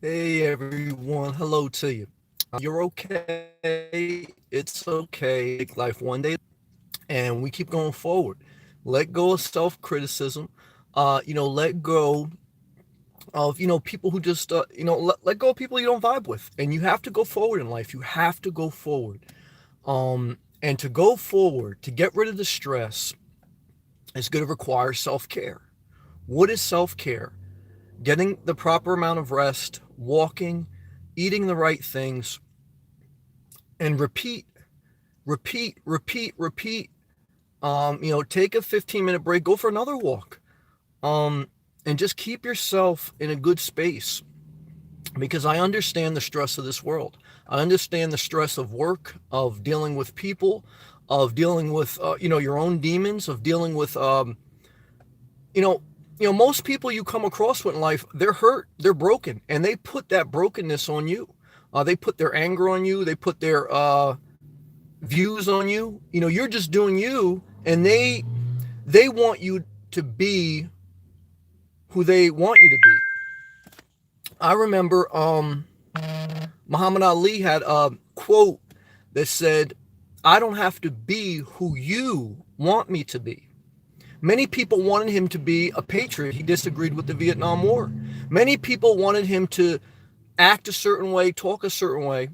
Hey everyone, hello to you. You're okay. It's okay. Take life one day and we keep going forward. Let go of self-criticism. Let go of, people who just, let go of people you don't vibe with. And you have to go forward in life. You have to go forward. And to go forward, to get rid of the stress, is going to require self-care. What is self-care? Getting the proper amount of rest, walking, eating the right things, and repeat. Take a 15-minute break, go for another walk, and just keep yourself in a good space. Because I understand the stress of this world. I understand the stress of work, of dealing with people, of dealing with your own demons, of dealing with you know most people you come across with in life, they're hurt, they're broken, and they put that brokenness on you. They put their anger on you. They put their views on you. You're just doing you, and they want you to be who they want you to be. I remember Muhammad Ali had a quote that said, "I don't have to be who you want me to be." Many people wanted him to be a patriot. He disagreed with the Vietnam War. Many people wanted him to act a certain way, talk a certain way.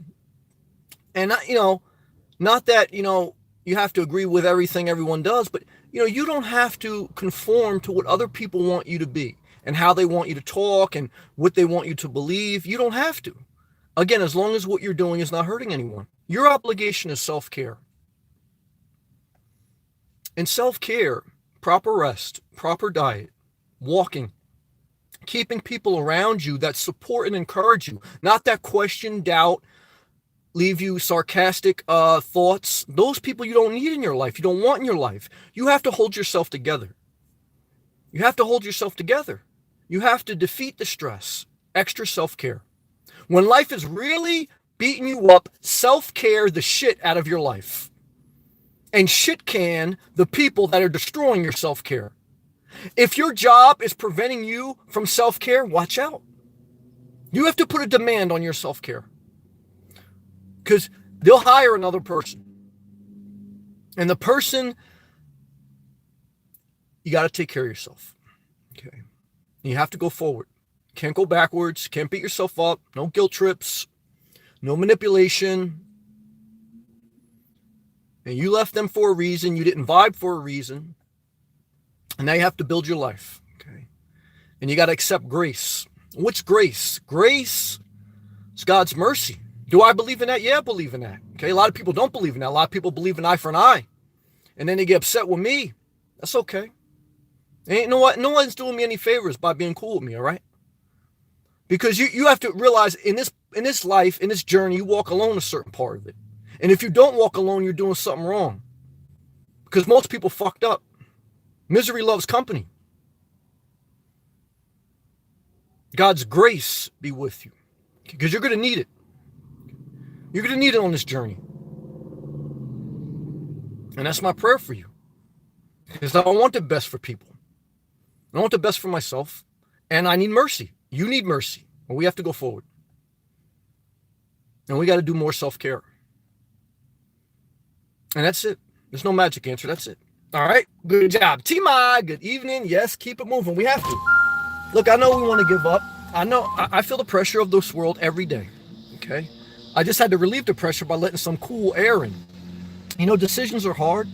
And not that, you have to agree with everything everyone does, but you don't have to conform to what other people want you to be and how they want you to talk and what they want you to believe. You don't have to. Again, as long as what you're doing is not hurting anyone. Your obligation is self-care. And self-care, proper rest, proper diet, walking, keeping people around you that support and encourage you, not that question, doubt, leave you sarcastic thoughts. Those people you don't need in your life. You don't want in your life. You have to hold yourself together. You have to hold yourself together. You have to defeat the stress. Extra self-care. When life is really beating you up, self-care the shit out of your life. And shit can the people that are destroying your self-care. If your job is preventing you from self-care, watch out. You have to put a demand on your self-care. Because they'll hire another person. And the person, you got to take care of yourself. Okay. You have to go forward. Can't go backwards. Can't beat yourself up. No guilt trips. No manipulation. And you left them for a reason. You didn't vibe for a reason. And now you have to build your life. Okay. And you got to accept grace. What's grace? Grace is God's mercy. Do I believe in that? Yeah, I believe in that. Okay, a lot of people don't believe in that. A lot of people believe in eye for an eye. And then they get upset with me. That's okay. And no one's doing me any favors by being cool with me, all right? Because you have to realize in this life, in this journey, you walk alone a certain part of it. And if you don't walk alone, you're doing something wrong. Because most people fucked up. Misery loves company. God's grace be with you. Because you're going to need it. You're going to need it on this journey. And that's my prayer for you. Because I want the best for people. I want the best for myself. And I need mercy. You need mercy. And we have to go forward. And we got to do more self-care. And that's it. There's no magic answer. That's it. All right. Good job. T-My, good evening. Yes, keep it moving. We have to. Look, I know we want to give up. I feel the pressure of this world every day. Okay. I just had to relieve the pressure by letting some cool air in. Decisions are hard.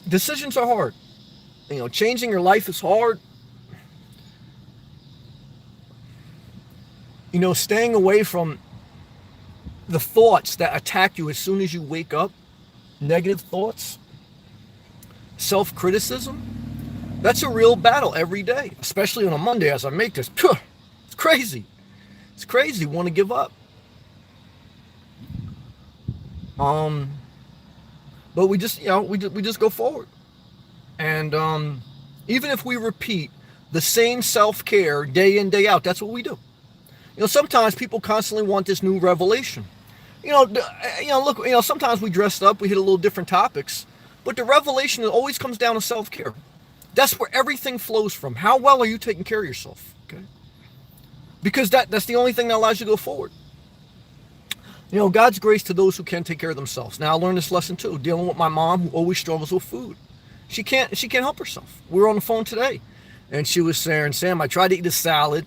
Decisions are hard. Changing your life is hard. Staying away from the thoughts that attack you as soon as you wake up, negative thoughts, self-criticism, that's a real battle every day, especially on a Monday as I make this. It's crazy. It's crazy. Want to give up. But we just go forward. And even if we repeat the same self-care day in, day out, that's what we do. Sometimes people constantly want this new revelation. Look, sometimes we dressed up, we hit a little different topics, but the revelation always comes down to self-care. That's where everything flows from. How well are you taking care of yourself? Okay. because that's the only thing that allows you to go forward. God's grace to those who can't take care of themselves. Now I learned this lesson too, dealing with my mom who always struggles with food. She can't help herself. We were on the phone today, and she was saying, Sam, I tried to eat a salad.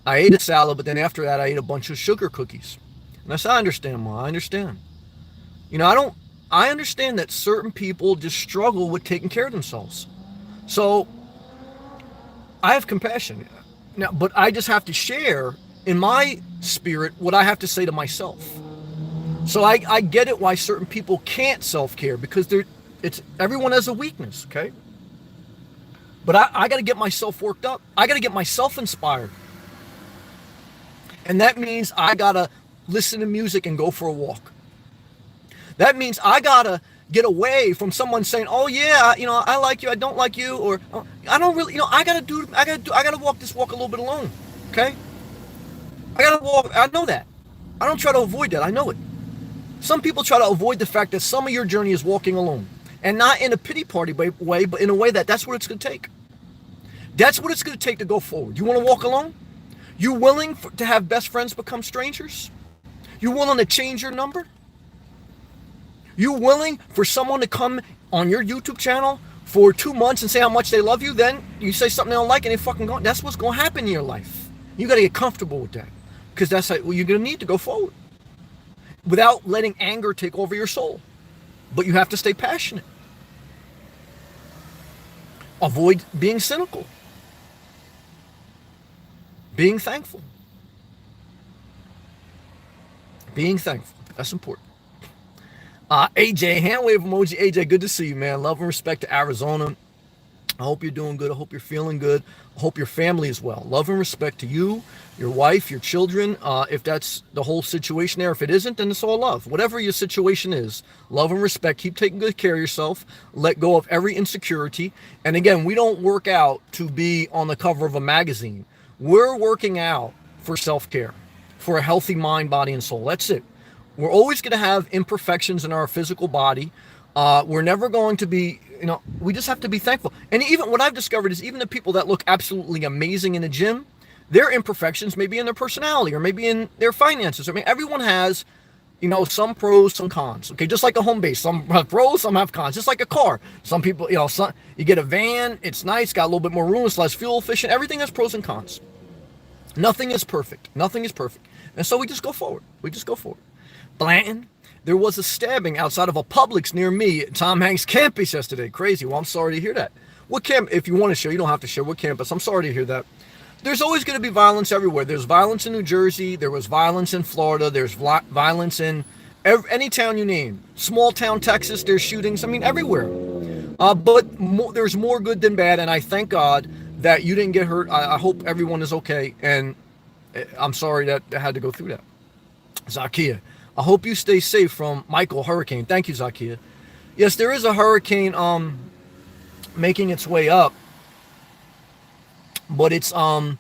I ate a salad, but then after that I ate a bunch of sugar cookies. And I said, I understand, Ma, I understand. I understand that certain people just struggle with taking care of themselves. So I have compassion. Now, but I just have to share in my spirit what I have to say to myself. So I get it why certain people can't self-care, because everyone has a weakness, okay? But I got to get myself worked up. I got to get myself inspired. And that means I got to listen to music and go for a walk. That means I got to get away from someone saying, oh yeah, I like you, I don't like you, or oh, I don't really, I got to walk this walk a little bit alone, okay? I got to walk, I know that. I don't try to avoid that, I know it. Some people try to avoid the fact that some of your journey is walking alone. And not in a pity party way, but in a way that's what it's going to take. That's what it's going to take to go forward. You want to walk alone? You willing to have best friends become strangers? You willing to change your number? You willing for someone to come on your YouTube channel for 2 months and say how much they love you? Then you say something they don't like and they fucking go. That's what's going to happen in your life. You got to get comfortable with that, because that's what you're going to need to go forward without letting anger take over your soul. But you have to stay passionate. Avoid being cynical. Being thankful. Being thankful. That's important. AJ, hand wave emoji. AJ, good to see you, man. Love and respect to Arizona. I hope you're doing good. I hope you're feeling good. I hope your family is well. Love and respect to you, your wife, your children. If that's the whole situation there. If it isn't, then it's all love. Whatever your situation is, love and respect. Keep taking good care of yourself. Let go of every insecurity. And again, we don't work out to be on the cover of a magazine. We're working out for self-care, for a healthy mind, body, and soul. That's it. We're always going to have imperfections in our physical body. We're never going to be, we just have to be thankful. And even what I've discovered is even the people that look absolutely amazing in the gym, their imperfections may be in their personality or maybe in their finances. I mean, everyone has, some pros, some cons. Okay, just like a home base, some have pros, some have cons. Just like a car. Some people, you get a van, it's nice, got a little bit more room, it's less fuel efficient. Everything has pros and cons. Nothing is perfect. Nothing is perfect. And so we just go forward. Blanton, there was a stabbing outside of a Publix near me at Tom Hanks' campus yesterday. Crazy. Well, I'm sorry to hear that. What camp? If you want to share, you don't have to share what campus. I'm sorry to hear that. There's always going to be violence everywhere. There's violence in New Jersey. There was violence in Florida. There's violence in any town you name. Small town Texas, there's shootings. I mean, everywhere. But there's more good than bad, and I thank God that you didn't get hurt. I hope everyone is okay, and I'm sorry that I had to go through that. Zakia, I hope you stay safe from Michael Hurricane. Thank you, Zakia. Yes, there is a hurricane making its way up, but it's I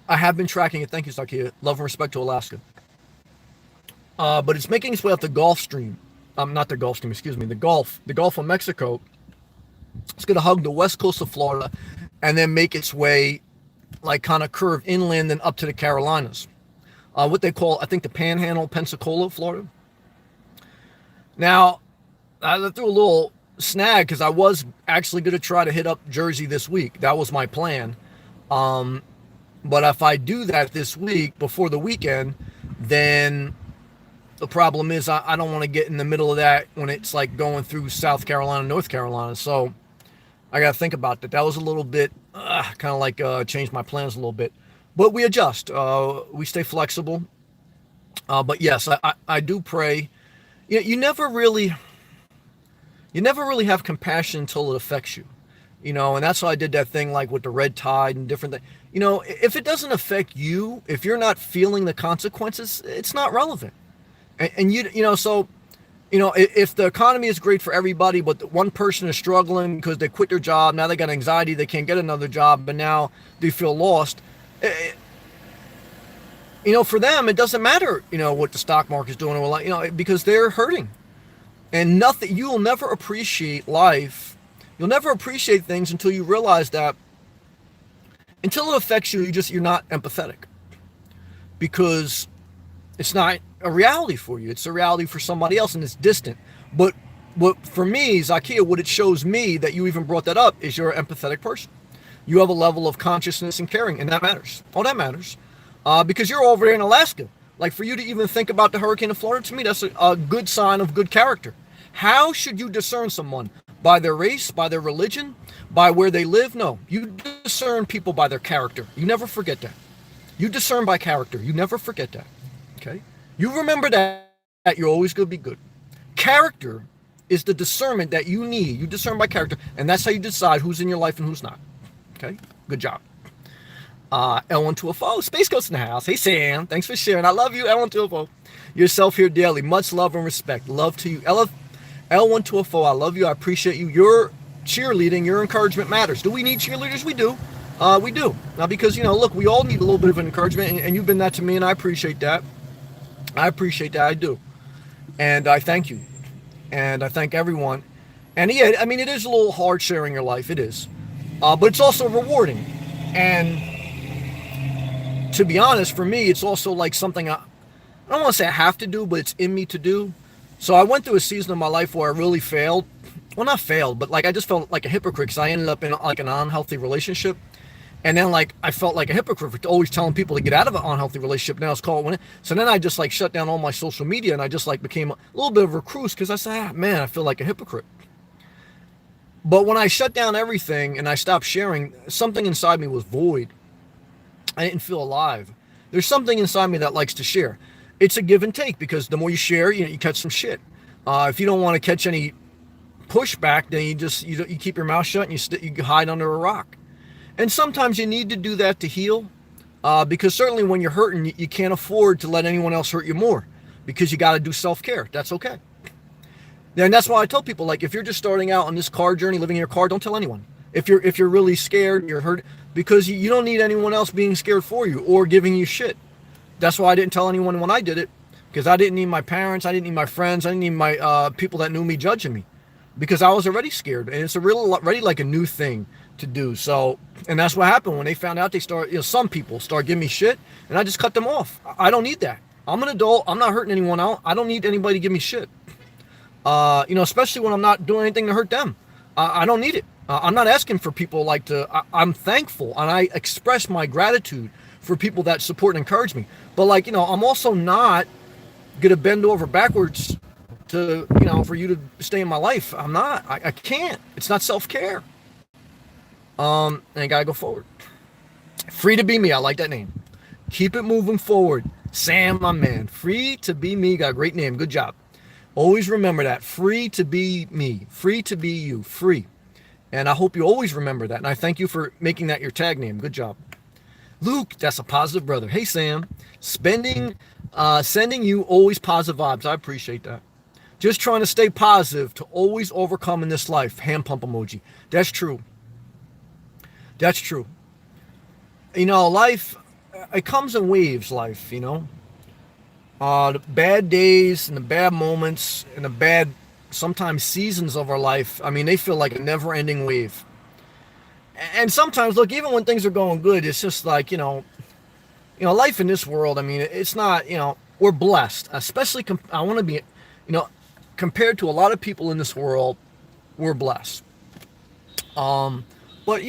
have been tracking it. Thank you, Zakia. Love and respect to Alaska. But it's making its way up the Gulf Stream. Not the Gulf Stream, excuse me. The Gulf of Mexico. It's going to hug the west coast of Florida and then make its way like kind of curve inland and up to the Carolinas. What they call, I think, the Panhandle, Pensacola, Florida. Now, I threw a little snag because I was actually going to try to hit up Jersey this week. That was my plan. But if I do that this week before the weekend, then the problem is I don't want to get in the middle of that when it's like going through South Carolina, North Carolina. So I got to think about that. That was a little bit kind of like changed my plans a little bit. But we adjust. We stay flexible. But yes, I do pray. You never really have compassion until it affects you. And that's why I did that thing like with the red tide and different things. If it doesn't affect you, if you're not feeling the consequences, it's not relevant. And if the economy is great for everybody, but one person is struggling because they quit their job, now they got anxiety, they can't get another job, but now they feel lost. For them, it doesn't matter, what the stock market is doing or because they're hurting. And you'll never appreciate life. You'll never appreciate things until you realize that until it affects you, you're not empathetic. because it's not a reality for you. It's a reality for somebody else, and it's distant. But what for me, Zakia, what it shows me that you even brought that up is you're an empathetic person. You have a level of consciousness and caring, and that matters. Oh, that matters. Because you're over there in Alaska. Like, for you to even think about the hurricane in Florida, to me, that's a good sign of good character. How should you discern someone? By their race, by their religion, by where they live? No. You discern people by their character. You never forget that. You discern by character. You never forget that. Okay? You remember that you're always going to be good. Character is the discernment that you need. You discern by character, and that's how you decide who's in your life and who's not. Okay? Good job. L12FO, Space Ghost in the house. Hey, Sam. Thanks for sharing. I love you, L12FO. Yourself here daily. Much love and respect. Love to you. L12FO, I love you. I appreciate you. Your cheerleading, your encouragement matters. Do we need cheerleaders? We do. We do. Now, because, look, we all need a little bit of an encouragement, and you've been that to me, and I appreciate that. I do. And I thank you. And I thank everyone. And yeah, I mean, it is a little hard sharing your life. It is. But it's also rewarding. And to be honest, for me, it's also like something I don't want to say I have to do, but it's in me to do. So I went through a season of my life where I really failed. Well, not failed, but like I just felt like a hypocrite because I ended up in like an unhealthy relationship. And then like I felt like a hypocrite for always telling people to get out of an unhealthy relationship. Now it's called so then I just like shut down all my social media and I just like became a little bit of a recluse because I said, man, I feel like a hypocrite. But when I shut down everything and I stopped sharing, something inside me was void. I didn't feel alive. There's something inside me that likes to share. It's a give and take because the more you share, you catch some shit. If you don't want to catch any pushback, then you keep your mouth shut and you hide under a rock. And sometimes you need to do that to heal, because certainly when you're hurting, you can't afford to let anyone else hurt you more because you got to do self-care. That's okay. And that's why I tell people, like, if you're just starting out on this car journey, living in your car, don't tell anyone. If you're really scared, you're hurt, because you don't need anyone else being scared for you or giving you shit. That's why I didn't tell anyone when I did it, because I didn't need my parents, I didn't need my friends, I didn't need my people that knew me judging me, because I was already scared, and it's already like a new thing to do. So, and that's what happened when they found out. They some people start giving me shit, and I just cut them off. I don't need that. I'm an adult. I'm not hurting anyone out. I don't need anybody to give me shit. Especially when I'm not doing anything to hurt them. I don't need it. I'm not asking for people I'm thankful, and I express my gratitude for people that support and encourage me. But I'm also not going to bend over backwards to, for you to stay in my life. I'm not. I can't. It's not self-care. And I got to go forward. Free to be me. I like that name. Keep it moving forward. Sam, my man. Free to be me. Got a great name. Good job. Always remember that. Free to be me. Free to be you. Free. And I hope you always remember that. And I thank you for making that your tag name. Good job. Luke, that's a positive brother. Hey, Sam. Sending you always positive vibes. I appreciate that. Just trying to stay positive to always overcome in this life. Hand pump emoji. That's true. That's true. Life, it comes in waves, life, the bad days and the bad moments and the bad, sometimes seasons of our life, I mean, they feel like a never-ending wave. And sometimes, look, even when things are going good, it's just like, life in this world, I mean, it's not, we're blessed, especially, I want to be, compared to a lot of people in this world, we're blessed. But,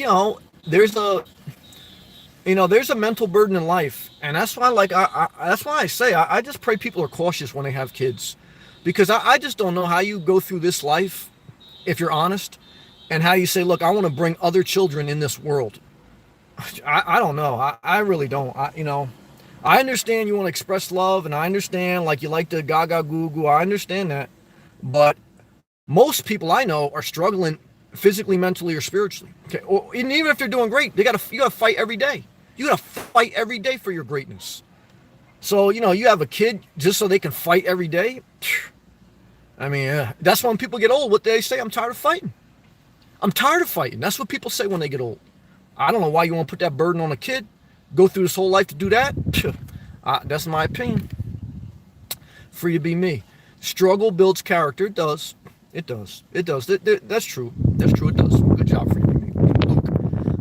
there's a mental burden in life, and that's why, that's why I say I just pray people are cautious when they have kids, because I just don't know how you go through this life, if you're honest, and how you say, look, I want to bring other children in this world. I don't know. I really don't. I understand you want to express love, and I understand you like to gaga goo goo. I understand that, but most people I know are struggling physically, mentally, or spiritually. Okay, and even if they're doing great, you gotta fight every day. You gotta fight every day for your greatness. So you have a kid just so they can fight every day. I mean, that's when people get old. What they say, I'm tired of fighting. I'm tired of fighting. That's what people say when they get old. I don't know why you want to put that burden on a kid. Go through this whole life to do that. That's my opinion. Free to be me. Struggle builds character. It does. It does. It does. That's true. That's true. It does. Good job, free to be me. Luke,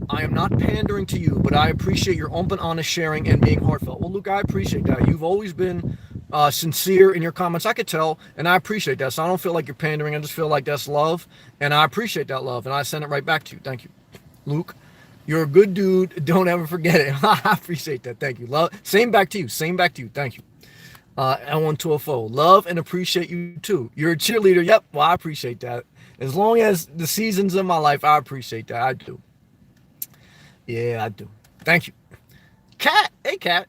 I am not pandering to you, but I appreciate your open, honest sharing and being heartfelt. Well, Luke, I appreciate that. You've always been sincere in your comments. I could tell, and I appreciate that. So I don't feel like you're pandering. I just feel like that's love, and I appreciate that love, and I send it right back to you. Thank you, Luke. You're a good dude. Don't ever forget it. I appreciate that. Thank you. Love. Same back to you. Same back to you. Thank you. L1204. Love and appreciate you too. You're a cheerleader. Yep. Well, I appreciate that. As long as the seasons in my life, I appreciate that. I do. Yeah, I do. Thank you. Cat. Hey, Cat.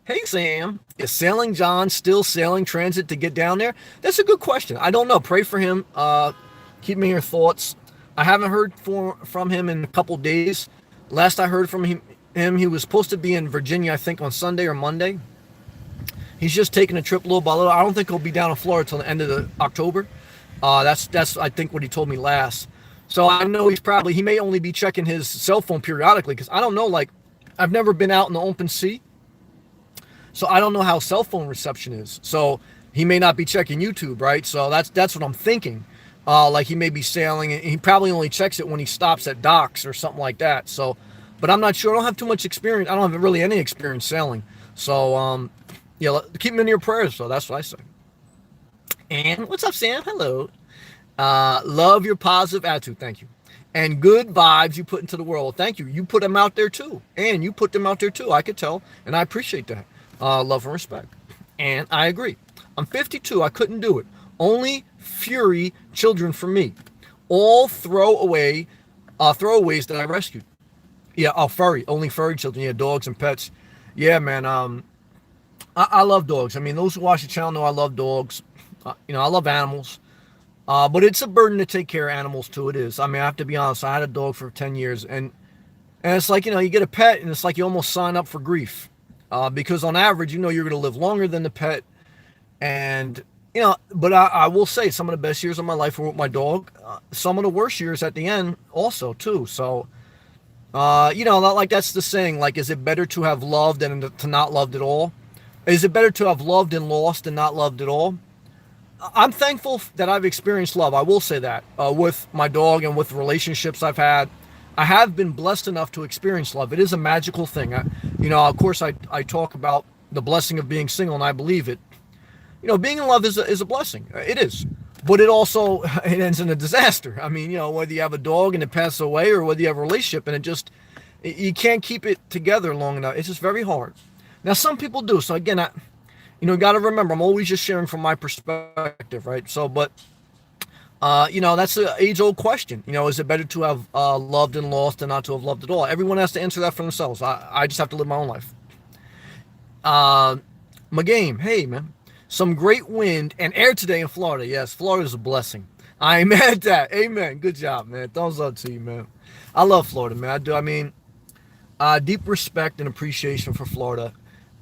Hey, Sam. Is Sailing John still sailing transit to get down there? That's a good question. I don't know. Pray for him. Keep me in your thoughts. I haven't heard from him in a couple days. Last I heard from him, he was supposed to be in Virginia, I think, on Sunday or Monday. He's just taking a trip little by little. I don't think he'll be down in Florida till the end of October. That's I think what he told me last. So I know he may only be checking his cell phone periodically, because I don't know, like, I've never been out in the open sea, so I don't know how cell phone reception is. So he may not be checking YouTube, right? So that's what I'm thinking. Like, he may be sailing, and he probably only checks it when he stops at docks or something like that. So, but I'm not sure. I don't have too much experience. I don't have really any experience sailing. So, yeah, keep him in your prayers. So that's what I say. And what's up, Sam? Hello. Love your positive attitude. Thank you. And good vibes you put into the world. Thank you. You put them out there too. And you put them out there too. I could tell. And I appreciate that. Love and respect. And I agree. I'm 52. I couldn't do it. Only fury children for me. All throwaways that I rescued. Yeah, furry. Only furry children. Yeah, dogs and pets. Yeah, man. I love dogs. I mean, those who watch the channel know I love dogs. I love animals. But it's a burden to take care of animals too. It is. I mean, I have to be honest. I had a dog for 10 years, and it's like, you get a pet, and it's like you almost sign up for grief, because on average, you're going to live longer than the pet, and But I will say some of the best years of my life were with my dog. Some of the worst years at the end, also too. So, like that's the saying. Like, is it better to have loved than to not loved at all? Is it better to have loved and lost and not loved at all? I'm thankful that I've experienced love. I will say that with my dog and with relationships I've had. I have been blessed enough to experience love. It is a magical thing. Of course, I talk about the blessing of being single, and I believe it. Being in love is a blessing. It is. But it ends in a disaster. I mean, whether you have a dog and it passes away, or whether you have a relationship and you can't keep it together long enough. It's just very hard. Now, some people do. So again, got to remember, I'm always just sharing from my perspective, right? So, but, that's an age-old question. Is it better to have loved and lost than not to have loved at all? Everyone has to answer that for themselves. I just have to live my own life. My game. Hey, man. Some great wind and air today in Florida. Yes, Florida is a blessing. I ain't mad at that. Amen. Good job, man. Thumbs up to you, man. I love Florida, man. I do. I mean, deep respect and appreciation for Florida.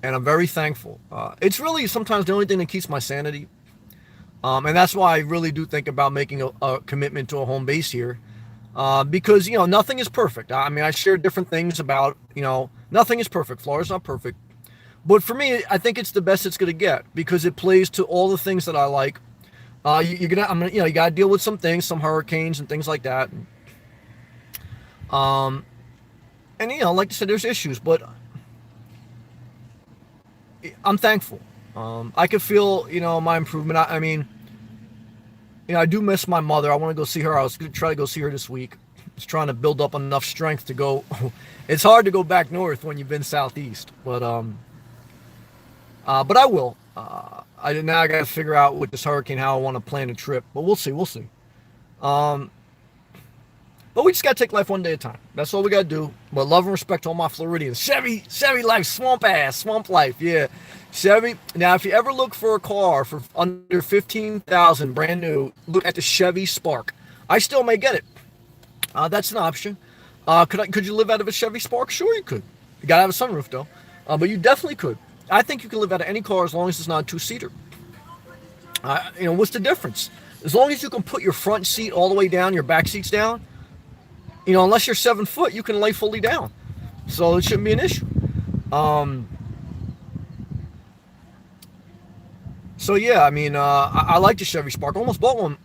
And I'm very thankful. It's really sometimes the only thing that keeps my sanity. And that's why I really do think about making a commitment to a home base here. Because, nothing is perfect. I mean, I share different things about, nothing is perfect. Florida's not perfect. But for me, I think it's the best it's going to get, because it plays to all the things that I like. You got to deal with some things, some hurricanes and things like that. And like I said, there's issues, but I'm thankful. I can feel, my improvement. I mean, I do miss my mother. I want to go see her. I was going to try to go see her this week. Just trying to build up enough strength to go. It's hard to go back north when you've been southeast, but I will. Now I got to figure out with this hurricane how I want to plan a trip, but we'll see. But we just got to take life one day at a time. That's all we got to do. But love and respect to all my Floridians. Chevy life, swamp life. Yeah, Chevy. Now, if you ever look for a car for under $15,000, brand new, look at the Chevy Spark. I still may get it. That's an option. Could you live out of a Chevy Spark? Sure, you could. You got to have a sunroof, though. But you definitely could. I think you can live out of any car as long as it's not a two-seater. What's the difference? As long as you can put your front seat all the way down, your back seats down, unless you're 7 foot, you can lay fully down. So it shouldn't be an issue. So yeah, I mean, I like the Chevy Spark. I almost bought one.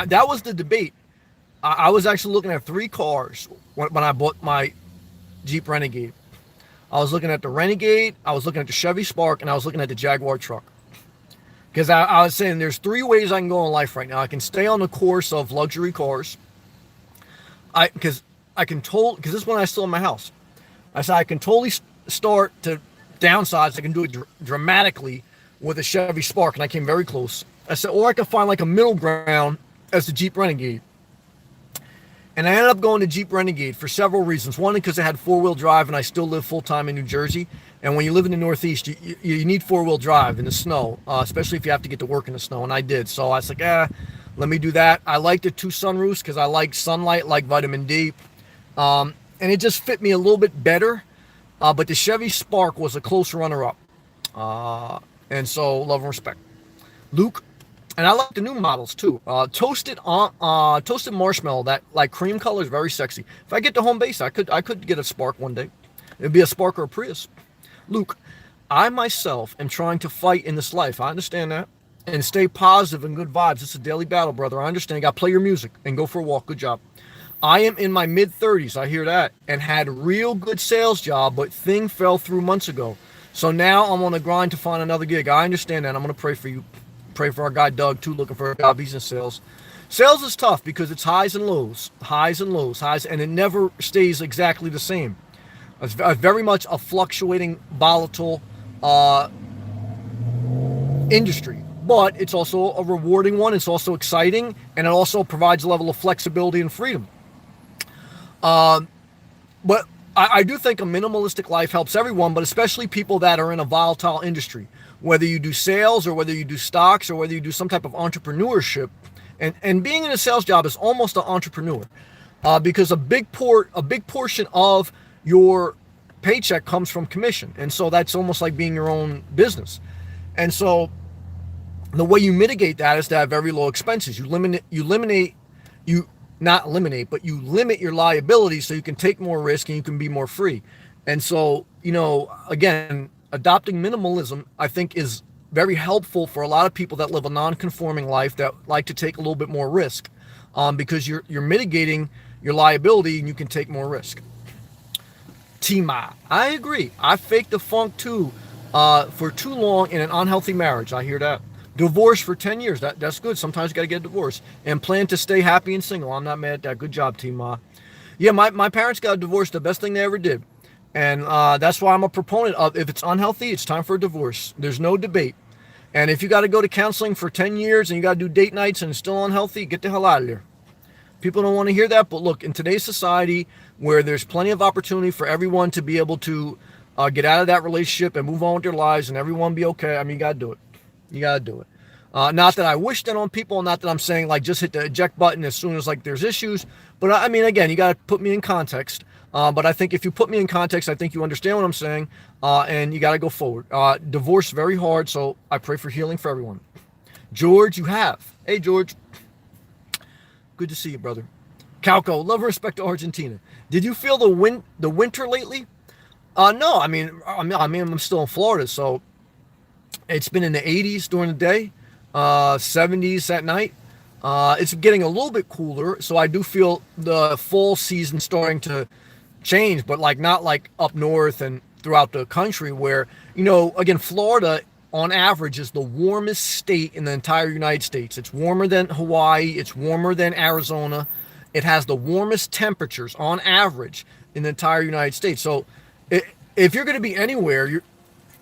That was the debate. I was actually looking at 3 cars when I bought my Jeep Renegade. I was looking at the Renegade, I was looking at the Chevy Spark, and I was looking at the Jaguar truck. Because I was saying there's three ways I can go in life right now. I can stay on the course of luxury cars. Because this is when I still in my house. I said I can totally start to downsize. I can do it dramatically with a Chevy Spark, and I came very close. I said, or I can find like a middle ground as the Jeep Renegade. And I ended up going to Jeep Renegade for several reasons. One, because it had four-wheel drive, and I still live full-time in New Jersey. And when you live in the Northeast, you need four-wheel drive in the snow, especially if you have to get to work in the snow, and I did. So I was like, let me do that. I like the two sunroofs because I like sunlight, like vitamin D. And it just fit me a little bit better. But the Chevy Spark was a close runner-up. And so, love and respect. Luke. And I like the new models too. Toasted marshmallow, that like cream color is very sexy. If I get to home base, I could get a Spark one day. It'd be a Spark or a Prius. Luke, I myself am trying to fight in this life. I understand that. And stay positive and good vibes. It's a daily battle, brother. I understand. You got to play your music and go for a walk. Good job. I am in my mid-30s. I hear that. And had a real good sales job, but thing fell through months ago. So now I'm on the grind to find another gig. I understand that. I'm going to pray for you. Pray for our guy Doug too, looking for a job. He's in sales. Sales is tough because it's highs and lows, and it never stays exactly the same. It's very much a fluctuating, volatile industry, but it's also a rewarding one. It's also exciting, and it also provides a level of flexibility and freedom. But I do think a minimalistic life helps everyone, but especially people that are in a volatile industry. Whether you do sales or whether you do stocks or whether you do some type of entrepreneurship, and being in a sales job is almost an entrepreneur, because a big portion of your paycheck comes from commission, and so that's almost like being your own business. And so the way you mitigate that is to have very low expenses. You limit your liabilities so you can take more risk and you can be more free. And so, again, adopting minimalism, I think, is very helpful for a lot of people that live a non-conforming life that like to take a little bit more risk, because you're mitigating your liability and you can take more risk. T-Ma, I agree. I faked the funk too for too long in an unhealthy marriage. I hear that. Divorce for 10 years. That's good. Sometimes you got to get a divorce. And plan to stay happy and single. I'm not mad at that. Good job, T-Ma. Yeah, my parents got a divorce. The best thing they ever did. And that's why I'm a proponent of, if it's unhealthy, it's time for a divorce. There's no debate. And if you got to go to counseling for 10 years and you got to do date nights and it's still unhealthy, get the hell out of there. People don't want to hear that. But look, in today's society where there's plenty of opportunity for everyone to be able to get out of that relationship and move on with their lives and everyone be okay, I mean, you got to do it. You got to do it. Not that I wish that on people, not that I'm saying like just hit the eject button as soon as like there's issues. But I mean, again, you got to put me in context. But I think if you put me in context, I think you understand what I'm saying, and you got to go forward. Divorce, very hard, so I pray for healing for everyone. George, you have. Hey, George. Good to see you, brother. Calco, love and respect to Argentina. Did you feel the winter lately? No, I mean, I'm still in Florida, so it's been in the 80s during the day, 70s at night. It's getting a little bit cooler, so I do feel the fall season starting to change, but like not like up north and throughout the country where, again, Florida on average is the warmest state in the entire United States. It's warmer than Hawaii. It's warmer than Arizona. It has the warmest temperatures on average in the entire United States. So if you're going to be anywhere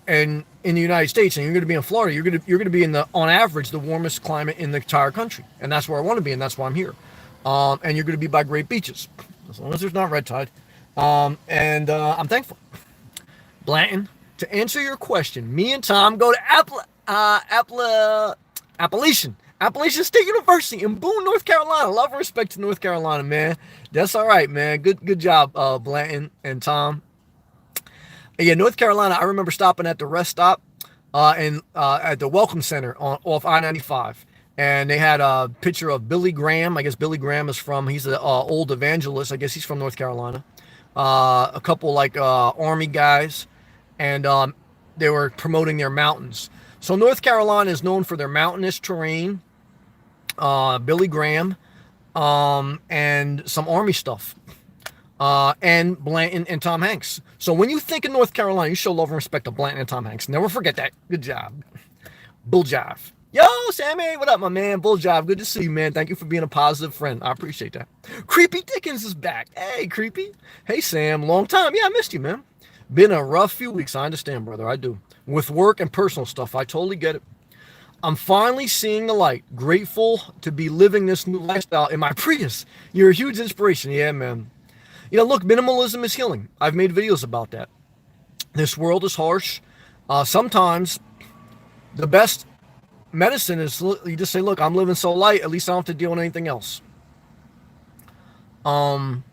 in the United States and you're going to be in Florida, you're going to be in on average the warmest climate in the entire country. And that's where I want to be, and that's why I'm here. And you're going to be by great beaches, as long as there's not red tide. And I'm thankful. Blanton, to answer your question, me and Tom go to Appalachian State University in Boone, North Carolina. Love and respect to North Carolina, man. That's all right, man. Good job, Blanton and Tom. Yeah, North Carolina, I remember stopping at the rest stop at the Welcome Center off I-95. And they had a picture of Billy Graham. I guess Billy Graham he's an old evangelist. I guess he's from North Carolina. A couple Army guys. And they were promoting their mountains. So North Carolina is known for their mountainous terrain, Billy Graham, and some Army stuff. and Blanton and Tom Hanks. So when you think of North Carolina, you show love and respect to Blanton and Tom Hanks. Never forget that. Good job. Bull Jive. Yo, Sammy, what up, my man? Bull Jive. Good to see you, man. Thank you for being a positive friend. I appreciate that. Creepy Dickens is back. Hey, Creepy. Hey, Sam. Long time. Yeah, I missed you, man. Been a rough few weeks. I understand, brother. I do. With work and personal stuff. I totally get it. I'm finally seeing the light. Grateful to be living this new lifestyle in my Prius. You're a huge inspiration. Yeah, man. Look, minimalism is healing. I've made videos about that. This world is harsh. Sometimes the best medicine is you just say, look, I'm living so light, at least I don't have to deal with anything else. And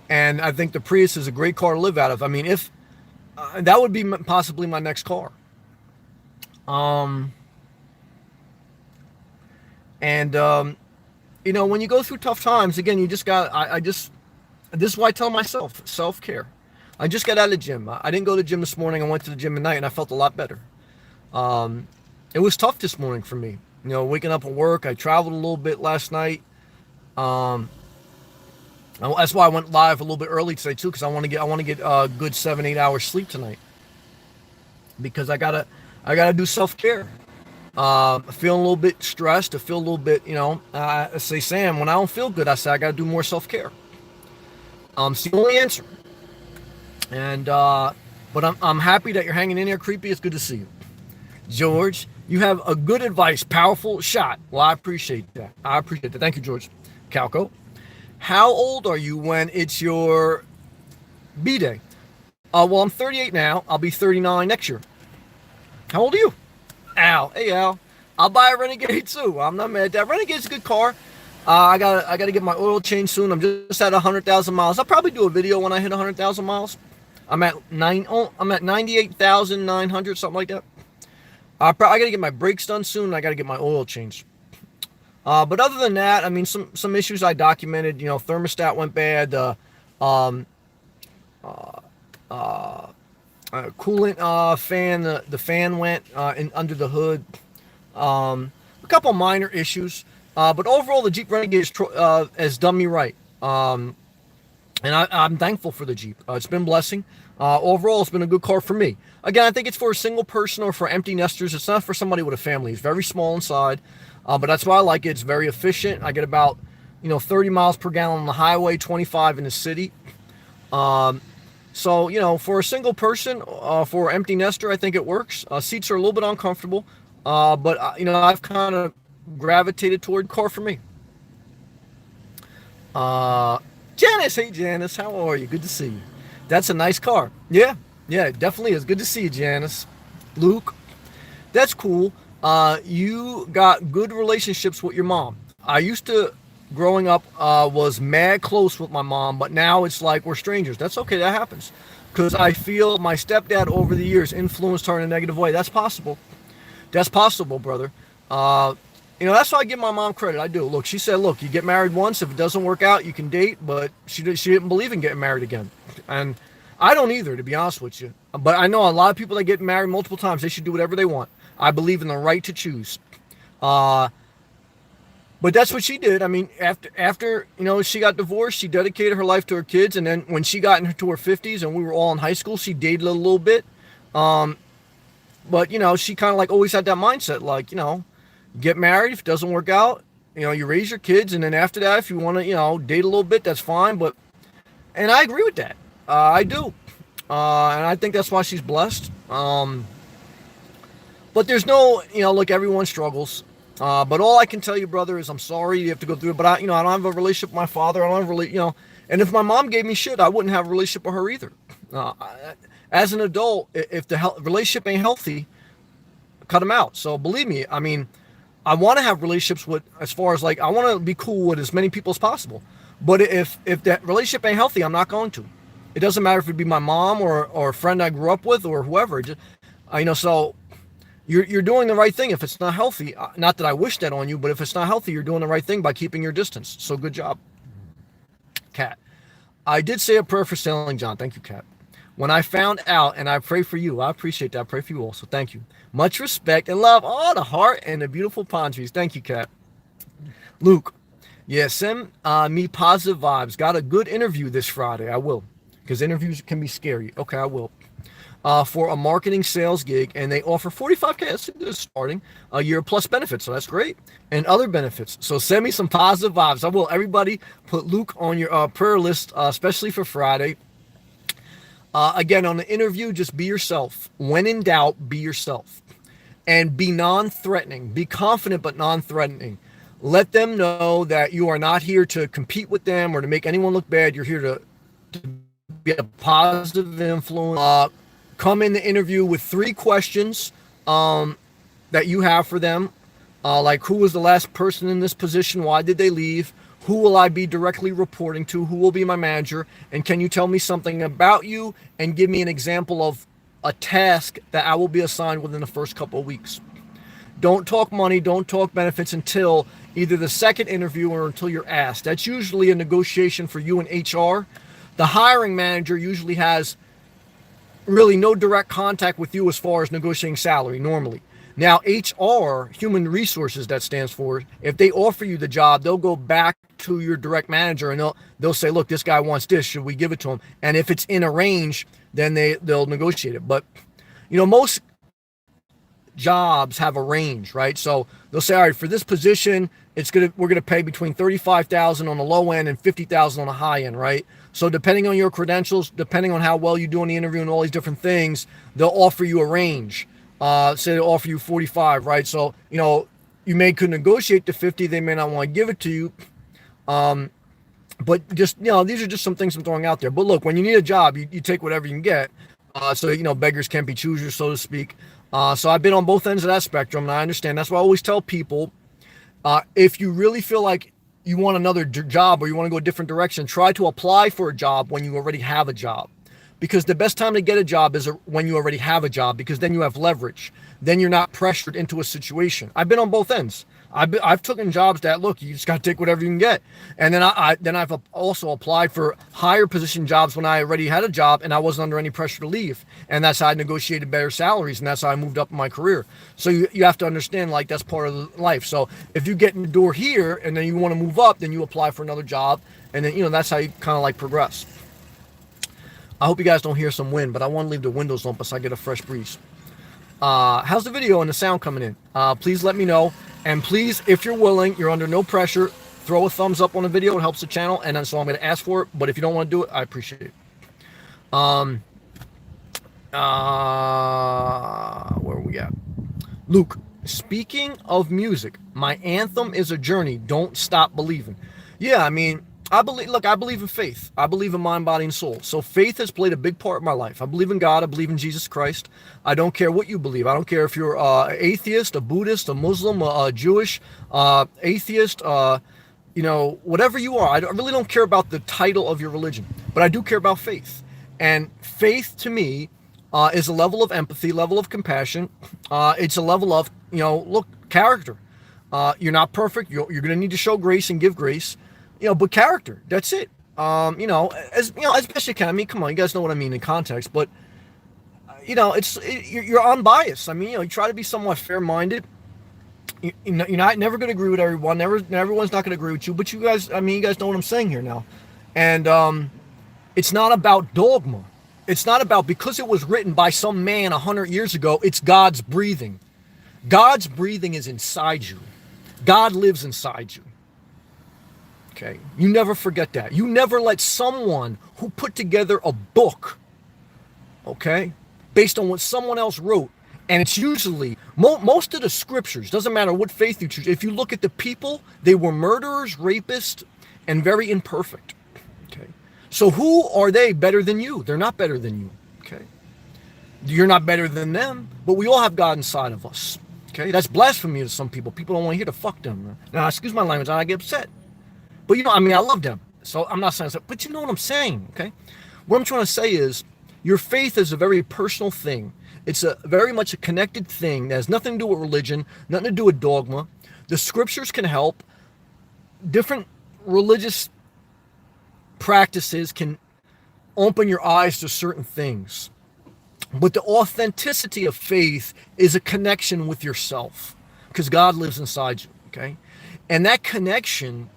I think the Prius is a great car to live out of. I mean, if that would be possibly my next car. When you go through tough times, again, you just got, this is why I tell myself, self-care. I just got out of the gym. I didn't go to the gym this morning. I went to the gym at night and I felt a lot better. It was tough this morning for me. Waking up at work. I traveled a little bit last night. That's why I went live a little bit early today too, because I want to get a good 7-8 hours sleep tonight. Because I gotta do self-care. Feeling a little bit stressed. I feel a little bit, I say, Sam, when I don't feel good, I say I gotta do more self-care. It's the only answer. And but I'm happy that you're hanging in there, Creepy. It's good to see you. George, you have a good advice, powerful shot. Well, I appreciate that. Thank you, George. Calco, how old are you when it's your B-Day? Well, I'm 38 now. I'll be 39 next year. How old are you? Al. Hey, Al. I'll buy a Renegade too. I'm not mad at that. Renegade's a good car. I gotta get my oil change soon. I'm just at 100,000 miles. I'll probably do a video when I hit 100,000 miles. I'm at 98,900, something like that. I gotta get my brakes done soon. I gotta get my oil changed. But other than that, I mean, some issues I documented. Thermostat went bad. Coolant fan, the fan went under the hood. A couple minor issues. But overall, the Jeep Renegade has done me right. And I'm thankful for the Jeep. It's been a blessing. Overall, it's been a good car for me. Again, I think it's for a single person or for empty nesters. It's not for somebody with a family. It's very small inside. But that's why I like it. It's very efficient. I get about, 30 miles per gallon on the highway, 25 in the city. So, for a single person, for an empty nester, I think it works. Seats are a little bit uncomfortable. But I've kind of gravitated toward car for me. Janice, hey Janice, how are you? Good to see you. That's a nice car. Yeah, it definitely is. Good to see you, Janice. Luke, that's cool. You got good relationships with your mom. I used to, growing up, was mad close with my mom, but now it's like we're strangers. That's okay, that happens. Because I feel my stepdad over the years influenced her in a negative way. That's possible. That's possible, brother. That's why I give my mom credit. I do. Look, she said, look, you get married once. If it doesn't work out, you can date. But she didn't believe in getting married again. And I don't either, to be honest with you. But I know a lot of people that get married multiple times, they should do whatever they want. I believe in the right to choose. But that's what she did. I mean, after she got divorced, she dedicated her life to her kids. And then when she got into her 50s and we were all in high school, she dated a little bit. But, she kind of like always had that mindset, like, get married. If it doesn't work out, you raise your kids. And then after that, if you want to, date a little bit, that's fine. And I agree with that. I do. And I think that's why she's blessed. But there's no, look, everyone struggles. But all I can tell you, brother, is I'm sorry you have to go through it. But I don't have a relationship with my father. I don't have really, and if my mom gave me shit, I wouldn't have a relationship with her either. As an adult, if the relationship ain't healthy, cut them out. So believe me, I mean, I want to have relationships with, as far as like, I want to be cool with as many people as possible. But if that relationship ain't healthy, I'm not going to. It doesn't matter if it be my mom or a friend I grew up with or whoever. So you're doing the right thing. If it's not healthy, not that I wish that on you, but if it's not healthy, you're doing the right thing by keeping your distance. So good job. Kat, I did say a prayer for Sailing John. Thank you, Kat. When I found out, and I pray for you, I appreciate that. I pray for you also. Thank you. Much respect and love. Oh, the heart and the beautiful palm trees. Thank you, Kat. Luke, Yeah, send me positive vibes. Got a good interview this Friday. I will, because interviews can be scary. Okay, I will. For a marketing sales gig, and they offer 45K. That's a good starting a year plus benefits, so that's great, and other benefits. So send me some positive vibes. I will. Everybody, put Luke on your prayer list, especially for Friday. Again, on the interview, just be yourself. When in doubt, be yourself. And be non threatening. Be confident, but non threatening. Let them know that you are not here to compete with them or to make anyone look bad. You're here to be a positive influence. Come in the interview with 3 questions that you have for them. Like, who was the last person in this position? Why did they leave? Who will I be directly reporting to? Who will be my manager? And can you tell me something about you and give me an example of a task that I will be assigned within the first couple of weeks? Don't talk money, don't talk benefits until either the second interview or until you're asked. That's usually a negotiation for you and HR. The hiring manager usually has really no direct contact with you as far as negotiating salary normally. Now, HR, human resources, that stands for, if they offer you the job, they'll go back to your direct manager and they'll say, look, this guy wants this, should we give it to him? And if it's in a range, then they'll negotiate it. But most jobs have a range, right? So they'll say, all right, for this position, we're gonna pay between 35,000 on the low end and 50,000 on the high end, right? So depending on your credentials, depending on how well you do in the interview and all these different things, they'll offer you a range. Say they'll offer you 45, right? So you could negotiate to 50. They may not want to give it to you. But just, these are just some things I'm throwing out there. But look, when you need a job, you take whatever you can get. So beggars can't be choosers, so to speak. So I've been on both ends of that spectrum, and I understand. That's why I always tell people, if you really feel like you want another job or you want to go a different direction, try to apply for a job when you already have a job. Because the best time to get a job is when you already have a job, because then you have leverage. Then you're not pressured into a situation. I've been on both ends. I've taken jobs that, look, you just got to take whatever you can get. And then I've also applied for higher position jobs when I already had a job and I wasn't under any pressure to leave. And that's how I negotiated better salaries, and that's how I moved up in my career. So you have to understand, like, that's part of life. So if you get in the door here and then you want to move up, then you apply for another job, and then that's how you kind of like progress. I hope you guys don't hear some wind, but I want to leave the windows open so I get a fresh breeze. How's the video and the sound coming in? Please let me know. And please, if you're willing, you're under no pressure, throw a thumbs up on the video. It helps the channel. And then so I'm going to ask for it. But if you don't want to do it, I appreciate it. Where are we at? Luke, speaking of music, my anthem is a journey. Don't stop believing. Yeah, I mean, I believe in faith. I believe in mind, body, and soul. So faith has played a big part in my life. I believe in God. I believe in Jesus Christ. I don't care what you believe. I don't care if you're an atheist, a Buddhist, a Muslim, a Jewish, atheist, whatever you are. I really don't care about the title of your religion, but I do care about faith. And faith to me is a level of empathy, level of compassion. It's a level of, character. You're not perfect. You're going to need to show grace and give grace. But character, that's it. As best you can. I mean, come on, you guys know what I mean in context, but you're unbiased. I mean, you try to be somewhat fair-minded. You're never going to agree with everyone. Everyone's not going to agree with you, but you guys know what I'm saying here now. And it's not about dogma. It's not about because it was written by some man 100 years ago. It's God's breathing. God's breathing is inside you. God lives inside you. Okay, you never forget that. You never let someone who put together a book, okay, based on what someone else wrote, and it's usually, most of the scriptures, doesn't matter what faith you choose, if you look at the people, they were murderers, rapists, and very imperfect, okay? So who are they better than you? They're not better than you, okay? You're not better than them, but we all have God inside of us, okay? That's blasphemy to some people. People don't want to hear to fuck them. Now, excuse my language, I get upset. But I love them. So I'm not saying that, but you know what I'm saying, okay? What I'm trying to say is your faith is a very personal thing. It's a very much a connected thing that has nothing to do with religion, nothing to do with dogma. The scriptures can help. Different religious practices can open your eyes to certain things. But the authenticity of faith is a connection with yourself because God lives inside you, okay? And that connection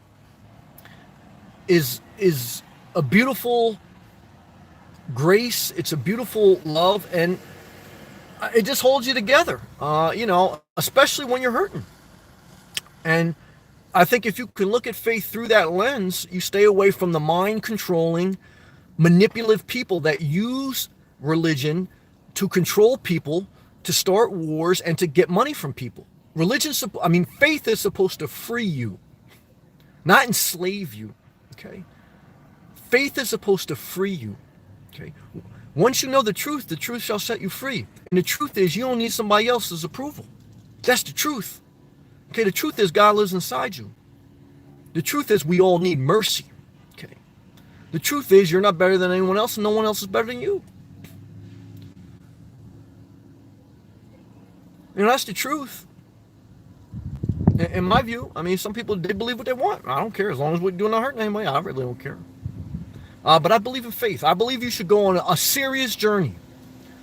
is a beautiful grace. It's a beautiful love, and it just holds you together. Especially when you're hurting. And I think if you can look at faith through that lens, you stay away from the mind controlling, manipulative people that use religion to control people, to start wars, and to get money from people. Faith is supposed to free you, not enslave you. Okay? Faith is supposed to free you. Okay? Once you know the truth shall set you free. And the truth is, you don't need somebody else's approval. That's the truth. Okay, the truth is God lives inside you. The truth is we all need mercy. Okay. The truth is you're not better than anyone else, and no one else is better than you. That's the truth. In my view, some people, they believe what they want. I don't care. As long as we're doing not hurting anybody, I really don't care. But I believe in faith. I believe you should go on a serious journey.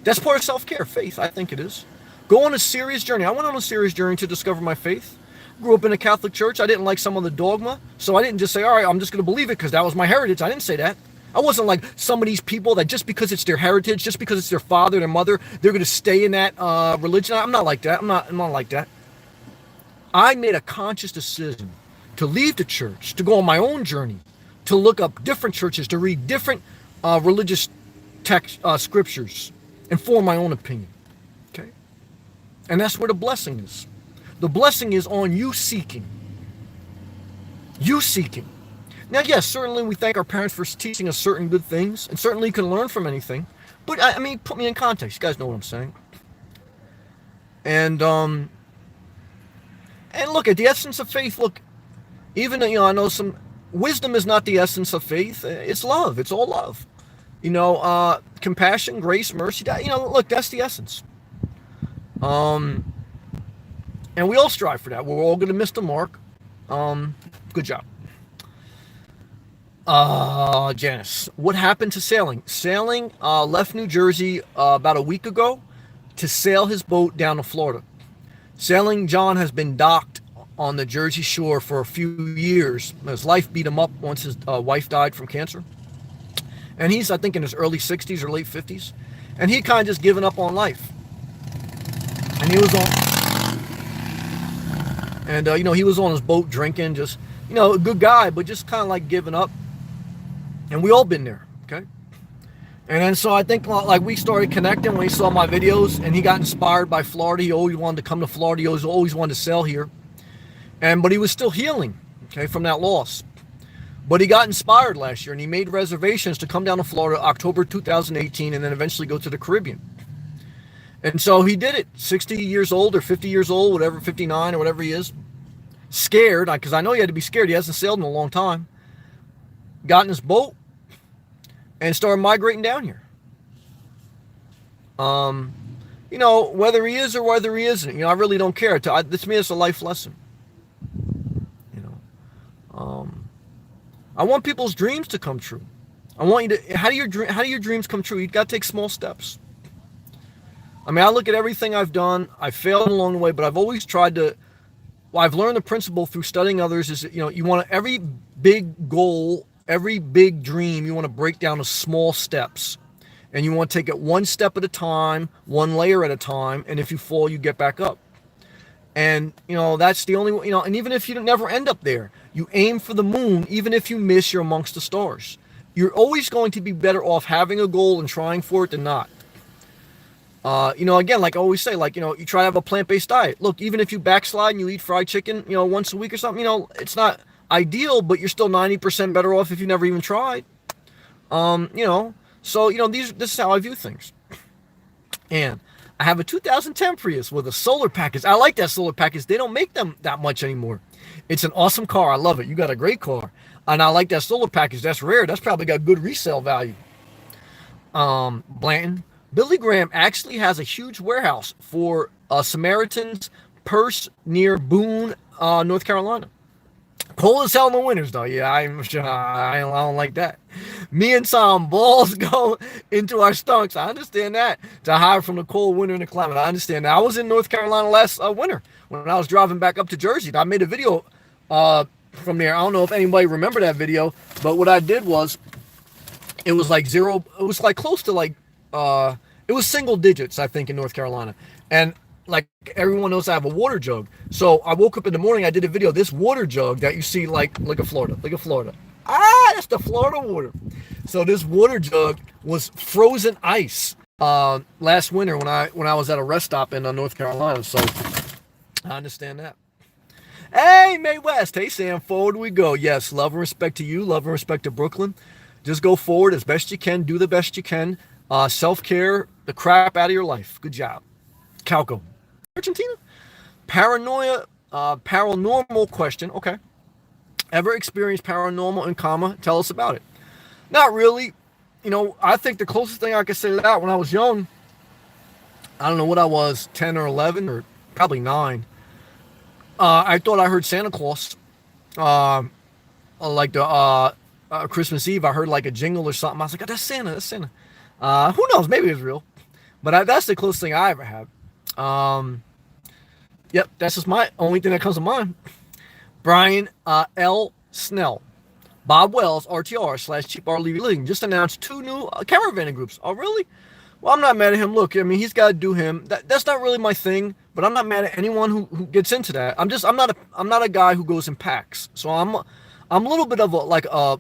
That's part of self-care, faith. I think it is. Go on a serious journey. I went on a serious journey to discover my faith. Grew up in a Catholic church. I didn't like some of the dogma, so I didn't just say, all right, I'm just going to believe it because that was my heritage. I didn't say that. I wasn't like some of these people that just because it's their heritage, just because it's their father, their mother, they're going to stay in that religion. I'm not like that. I'm not like that. I made a conscious decision to leave the church, to go on my own journey, to look up different churches, to read different religious text scriptures, and form my own opinion. Okay? And that's where the blessing is. The blessing is on you seeking. You seeking. Now, yes, certainly we thank our parents for teaching us certain good things, and certainly you can learn from anything. But, put me in context. You guys know what I'm saying. And look, at the essence of faith, look, even, I know some, wisdom is not the essence of faith. It's love. It's all love. Compassion, grace, mercy, look, that's the essence. And we all strive for that. We're all going to miss the mark. Good job. Janice, what happened to sailing? Sailing left New Jersey about a week ago to sail his boat down to Florida. Sailing John has been docked on the Jersey shore for a few years. His life beat him up once his wife died from cancer. And he's, I think, in his early 60s or late 50s. And he kind of just given up on life. And he was he was on his boat drinking, just, a good guy, but just kind of like giving up. And we all been there, okay? And then so I think like we started connecting when he saw my videos, and he got inspired by Florida. He always wanted to come to Florida. He always wanted to sail here. But he was still healing, okay, from that loss. But he got inspired last year, and he made reservations to come down to Florida October 2018 and then eventually go to the Caribbean. And so he did it, 60 years old or 50 years old, whatever, 59 or whatever he is. Scared, because I know he had to be scared. He hasn't sailed in a long time. Got in his boat and started migrating down here. Whether he is or whether he isn't, I really don't care. To me, it's a life lesson. I want people's dreams to come true. I want you to. How do your dreams come true? You got to take small steps. I look at everything I've done. I failed along the way, but I've always tried to. Well, I've learned the principle through studying others is that, you want every big goal, every big dream, you want to break down to small steps. And you want to take it one step at a time, one layer at a time. And if you fall, you get back up. And, that's the only, and even if you never end up there, you aim for the moon. Even if you miss, you're amongst the stars. You're always going to be better off having a goal and trying for it than not. Again, like I always say, you try to have a plant-based diet. Look, even if you backslide and you eat fried chicken, once a week or something, it's not ideal, but you're still 90% better off if you never even tried. So, this is how I view things. And I have a 2010 Prius with a solar package. I like that solar package. They don't make them that much anymore. It's an awesome car. I love it. You got a great car. And I like that solar package. That's rare. That's probably got good resale value. Blanton. Billy Graham actually has a huge warehouse for Samaritan's Purse near Boone, North Carolina. Cold as hell in the winters, though. Yeah, I don't like that. Me and Tom balls go into our stunks. I understand that. To hide from the cold winter and the climate. I understand that. I was in North Carolina last winter when I was driving back up to Jersey. I made a video from there. I don't know if anybody remember that video, but what I did was, it was like zero. It was like close to like, it was single digits, I think, in North Carolina. And like everyone knows, I have a water jug. So I woke up in the morning, I did a video. This water jug that you see, like, look at Florida, look at Florida. That's the Florida water. So this water jug was frozen ice last winter when I was at a rest stop in North Carolina. So I understand that. Hey, May West. Hey, Sam. Forward we go. Yes, love and respect to you. Love and respect to Brooklyn. Just go forward as best you can. Do the best you can. Self-care, the crap out of your life. Good job. Calco. Argentina. Paranoia. Paranormal question. Okay. Ever experienced paranormal in comma? Tell us about it. Not really. You know, I think the closest thing I could say to that, when I was young, I don't know what I was, 10 or 11 or probably 9. I thought I heard Santa Claus. Like the Christmas Eve, I heard like a jingle or something. I was like, oh, that's Santa, that's Santa. Who knows? Maybe it's real. But that's the closest thing I ever had. Yep, that's just my only thing that comes to mind. Brian L. Snell. Bob Wells, RTR / Cheap Bar Levy Living, just announced 2 new caravanning groups. Oh, really? Well, I'm not mad at him. Look, I mean, he's got to do him. That's not really my thing, but I'm not mad at anyone who gets into that. I'm not a guy who goes in packs. So I'm a little bit of I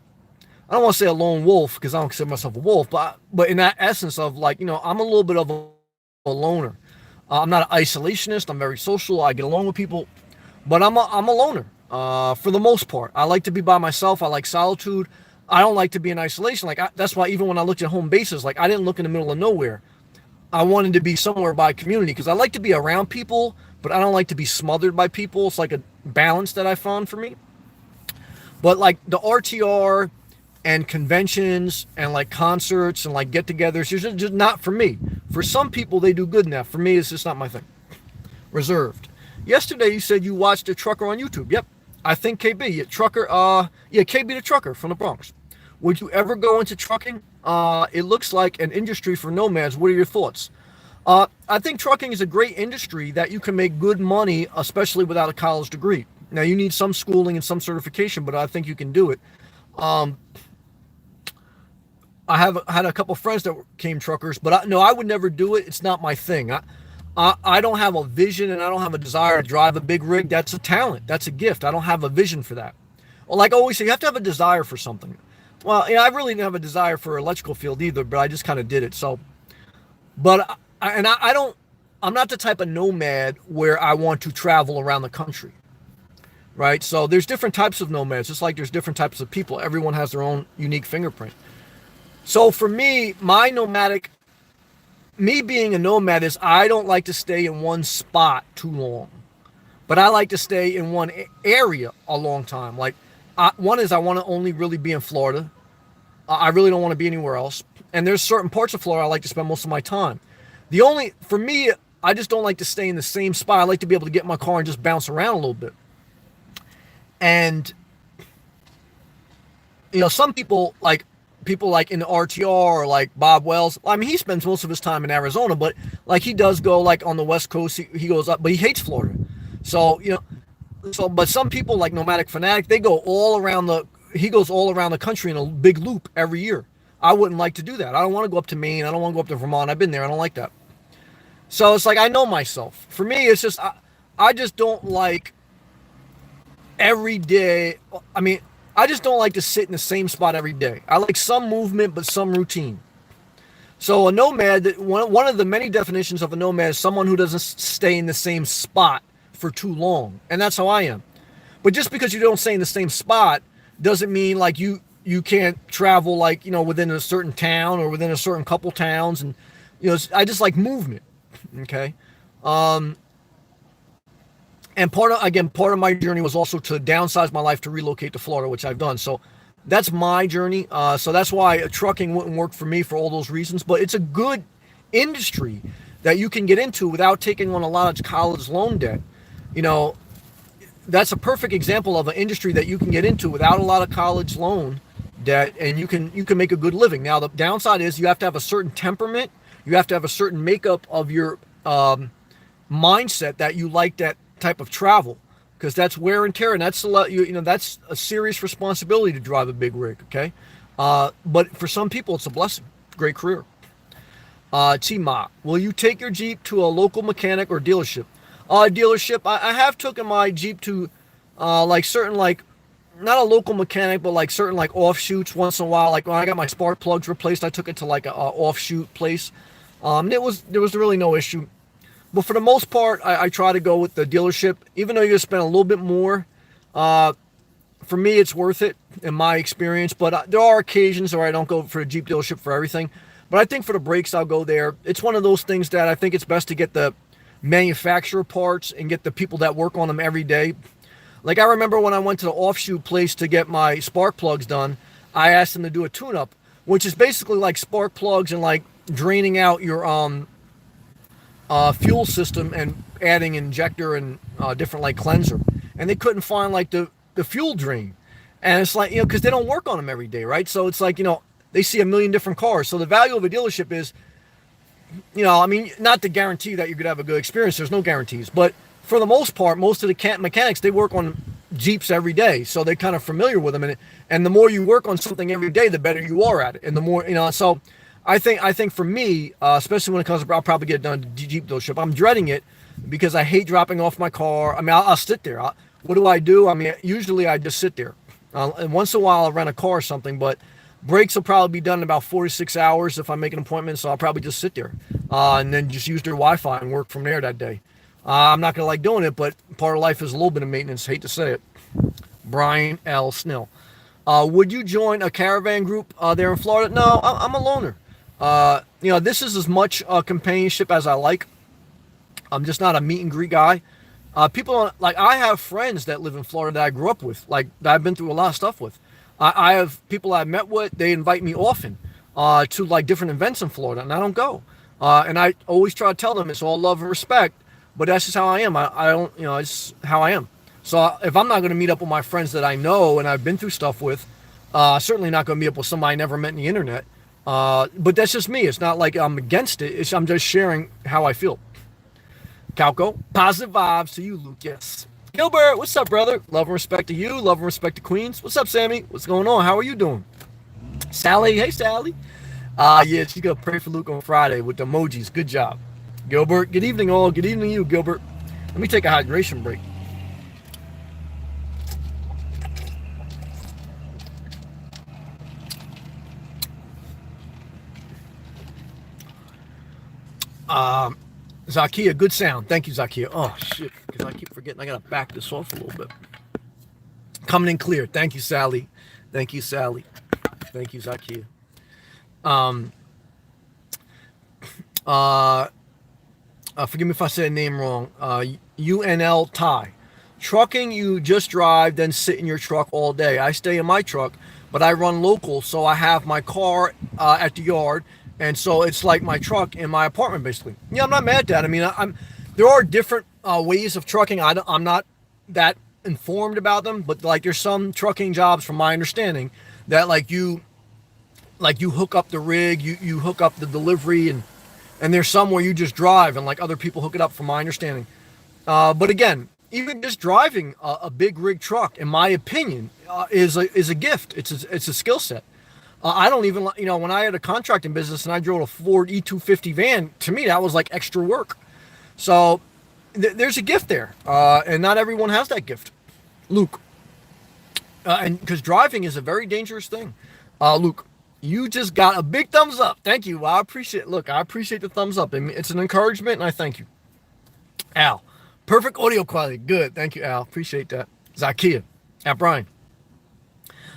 don't want to say a lone wolf because I don't consider myself a wolf, but in that essence of, like, you know, I'm a little bit of a loner. I'm not an isolationist. I'm very social. I get along with people, but I'm a loner. For the most part, I like to be by myself. I like solitude. I don't like to be in isolation. That's why even when I looked at home bases, like, I didn't look in the middle of nowhere. I wanted to be somewhere by community because I like to be around people, but I don't like to be smothered by people. It's like a balance that I found for me. But like the RTR and conventions and like concerts and like get-togethers, it's just not for me. For some people, they do good enough. For me, it's just not my thing. Reserved. Yesterday, you said you watched a trucker on YouTube. Yep. I think KB, trucker, KB the trucker from the Bronx. Would you ever go into trucking? It looks like an industry for nomads. What are your thoughts? I think trucking is a great industry that you can make good money, especially without a college degree. Now, you need some schooling and some certification, but I think you can do it. I have had a couple friends that became truckers, but I would never do it. It's not my thing. I don't have a vision and I don't have a desire to drive a big rig. That's a talent. That's a gift. I don't have a vision for that. Well, like I always say, you have to have a desire for something. Well, I really didn't have a desire for electrical field either, but I just kind of did it. So, but I'm not the type of nomad where I want to travel around the country, right? So there's different types of nomads, just like there's different types of people. Everyone has their own unique fingerprint. So for me, me being a nomad is I don't like to stay in one spot too long, but I like to stay in one area a long time. Like, one is I want to only really be in Florida. I really don't want to be anywhere else. And there's certain parts of Florida I like to spend most of my time. For me, I just don't like to stay in the same spot. I like to be able to get in my car and just bounce around a little bit. And, some people like in the RTR or like Bob Wells, I mean, he spends most of his time in Arizona, but like he does go like on the West Coast, he goes up, but he hates Florida. So, but some people like Nomadic Fanatic, he goes all around the country in a big loop every year. I wouldn't like to do that. I don't want to go up to Maine. I don't want to go up to Vermont. I've been there. I don't like that. So it's like, I know myself. For me, it's just, I just don't like every day. I mean, I just don't like to sit in the same spot every day. I like some movement, but some routine. So a nomad, one of the many definitions of a nomad is someone who doesn't stay in the same spot for too long. And that's how I am. But just because you don't stay in the same spot doesn't mean like you can't travel like, within a certain town or within a certain couple towns. And, I just like movement. Okay. And part of my journey was also to downsize my life to relocate to Florida, which I've done. So that's my journey. So that's why trucking wouldn't work for me for all those reasons. But it's a good industry that you can get into without taking on a lot of college loan debt. That's a perfect example of an industry that you can get into without a lot of college loan debt, and you can make a good living. Now, the downside is you have to have a certain temperament. You have to have a certain makeup of your mindset that you like that type of travel, because that's wear and tear, and that's a lot. That's a serious responsibility to drive a big rig. Okay, but for some people, it's a blessing. Great career. T-Ma, will you take your Jeep to a local mechanic or dealership? Dealership. I have taken my Jeep to like certain like not a local mechanic, but like certain like offshoots once in a while. Like when I got my spark plugs replaced, I took it to like a offshoot place. There was really no issue. But for the most part, I try to go with the dealership, even though you're gonna spend a little bit more. For me, it's worth it in my experience. But there are occasions where I don't go for a Jeep dealership for everything. But I think for the brakes, I'll go there. It's one of those things that I think it's best to get the manufacturer parts and get the people that work on them every day. Like I remember when I went to the offshoot place to get my spark plugs done, I asked them to do a tune-up, which is basically like spark plugs and like draining out your fuel system and adding injector and different like cleanser. And they couldn't find like the fuel drain. And it's like, because they don't work on them every day, right? So it's like, they see a million different cars. So the value of a dealership is, not to guarantee that you're going to have a good experience. There's no guarantees. But for the most part, most of the mechanics, they work on Jeeps every day. So they're kind of familiar with them. And the more you work on something every day, the better you are at it. And the more, so I think for me, especially when it comes to, I'll probably get it done at Jeep dealership. I'm dreading it because I hate dropping off my car. I'll sit there. What do? Usually I just sit there. And once in a while I'll rent a car or something, but brakes will probably be done in about 4 to 6 hours if I make an appointment, so I'll probably just sit there and then just use their Wi-Fi and work from there that day. I'm not going to like doing it, but part of life is a little bit of maintenance. Hate to say it. Brian L. Snell. Would you join a caravan group there in Florida? No, I'm a loner. This is as much companionship as I like. I'm just not a meet and greet guy. People like I have friends that live in Florida that I grew up with, like that I've been through a lot of stuff with. I have people I've met with. They invite me often to like different events in Florida, and I don't go. And I always try to tell them it's all love and respect, but that's just how I am. I don't, it's how I am. So if I'm not going to meet up with my friends that I know and I've been through stuff with, certainly not going to meet up with somebody I never met in the internet. But that's just me. It's not like I'm against it. I'm just sharing how I feel. Calco, positive vibes to you, Luke. Yes. Gilbert, what's up, brother? Love and respect to you. Love and respect to Queens. What's up, Sammy? What's going on? How are you doing? Sally, hey, Sally. Yeah, she's going to pray for Luke on Friday with the emojis. Good job. Gilbert, good evening, all. Good evening to you, Gilbert. Let me take a hydration break. Zakia, good sound. Thank you, Zakia. Oh, shit. Because I keep forgetting I got to back this off a little bit. Coming in clear. Thank you, Sally. Thank you, Sally. Thank you, Zakia. Forgive me if I said a name wrong. UNL Ty. Trucking, you just drive, then sit in your truck all day. I stay in my truck, but I run local, so I have my car at the yard. And so it's like my truck in my apartment, basically. Yeah, I'm not mad at that. There are different ways of trucking. I'm not that informed about them, but like there's some trucking jobs, from my understanding, that like you hook up the rig, you hook up the delivery, and there's some where you just drive and like other people hook it up, from my understanding. But again, even just driving a big rig truck, in my opinion, is a gift. It's a skill set. I don't even, when I had a contracting business and I drove a Ford E250 van, to me, that was like extra work. So there's a gift there. And not everyone has that gift. Luke. And because driving is a very dangerous thing. Luke, you just got a big thumbs up. Thank you. I appreciate the thumbs up. It's an encouragement, and I thank you. Al, perfect audio quality. Good. Thank you, Al. Appreciate that. Zakia. Brian.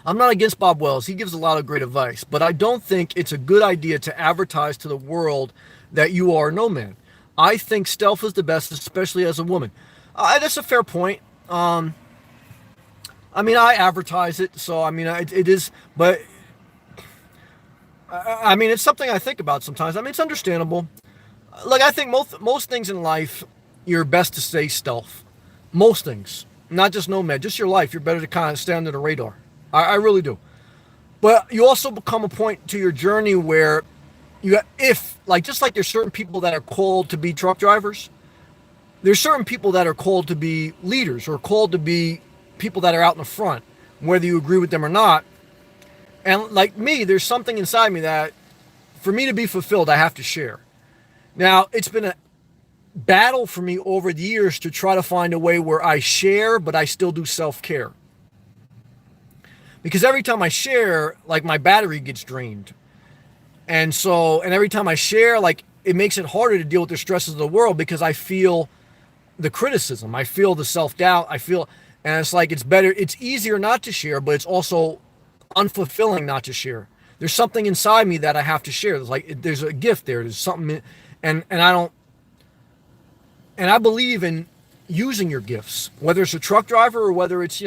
I'm not against Bob Wells. He gives a lot of great advice, but I don't think it's a good idea to advertise to the world that you are a nomad. I think stealth is the best, especially as a woman. That's a fair point. I advertise it, so it is, but it's something I think about sometimes. It's understandable. Like, I think most things in life, you're best to stay stealth. Most things, not just nomad, just your life. You're better to kind of stay under the radar. I really do. But you also become a point to your journey where just like there's certain people that are called to be truck drivers, there's certain people that are called to be leaders or called to be people that are out in the front, whether you agree with them or not. And like me, there's something inside me that for me to be fulfilled, I have to share. Now, it's been a battle for me over the years to try to find a way where I share, but I still do self-care. Because every time I share, like my battery gets drained. And every time I share, like it makes it harder to deal with the stresses of the world because I feel the criticism. I feel the self-doubt. And it's like, it's easier not to share, but it's also unfulfilling not to share. There's something inside me that I have to share. There's a gift there. There's something, and I believe in using your gifts, whether it's a truck driver or whether it's,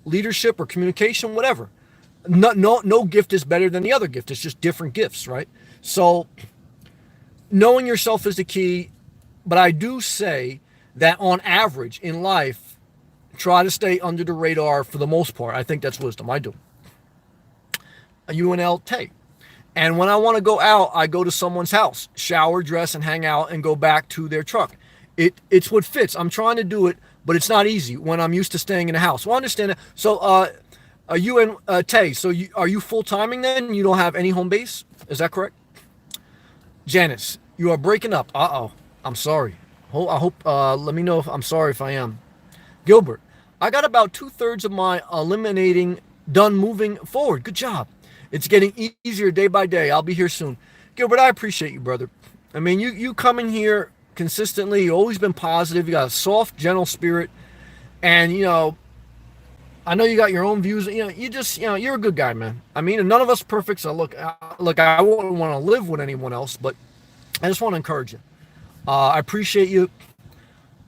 leadership or communication, whatever. No gift is better than the other gift. It's just different gifts, right? So knowing yourself is the key. But I do say that on average in life, try to stay under the radar for the most part. I think that's wisdom. I do. UNLT. And when I want to go out, I go to someone's house, shower, dress, and hang out and go back to their truck. It's what fits. I'm trying to do it, but it's not easy when I'm used to staying in a house. Well, I understand it. So, Tay, so are you full-timing then? You don't have any home base? Is that correct? Janice, you are breaking up. Uh-oh. I'm sorry. I hope, let me know if I'm sorry if I am. Gilbert, I got about 2/3 of my eliminating done moving forward. Good job. It's getting easier day by day. I'll be here soon. Gilbert, I appreciate you, brother. I mean, you come in here consistently. You've always been positive. You got a soft, gentle spirit. And, I know you got your own views. You're a good guy, man. I mean, and none of us perfect. So look, I wouldn't want to live with anyone else, but I just want to encourage you. I appreciate you.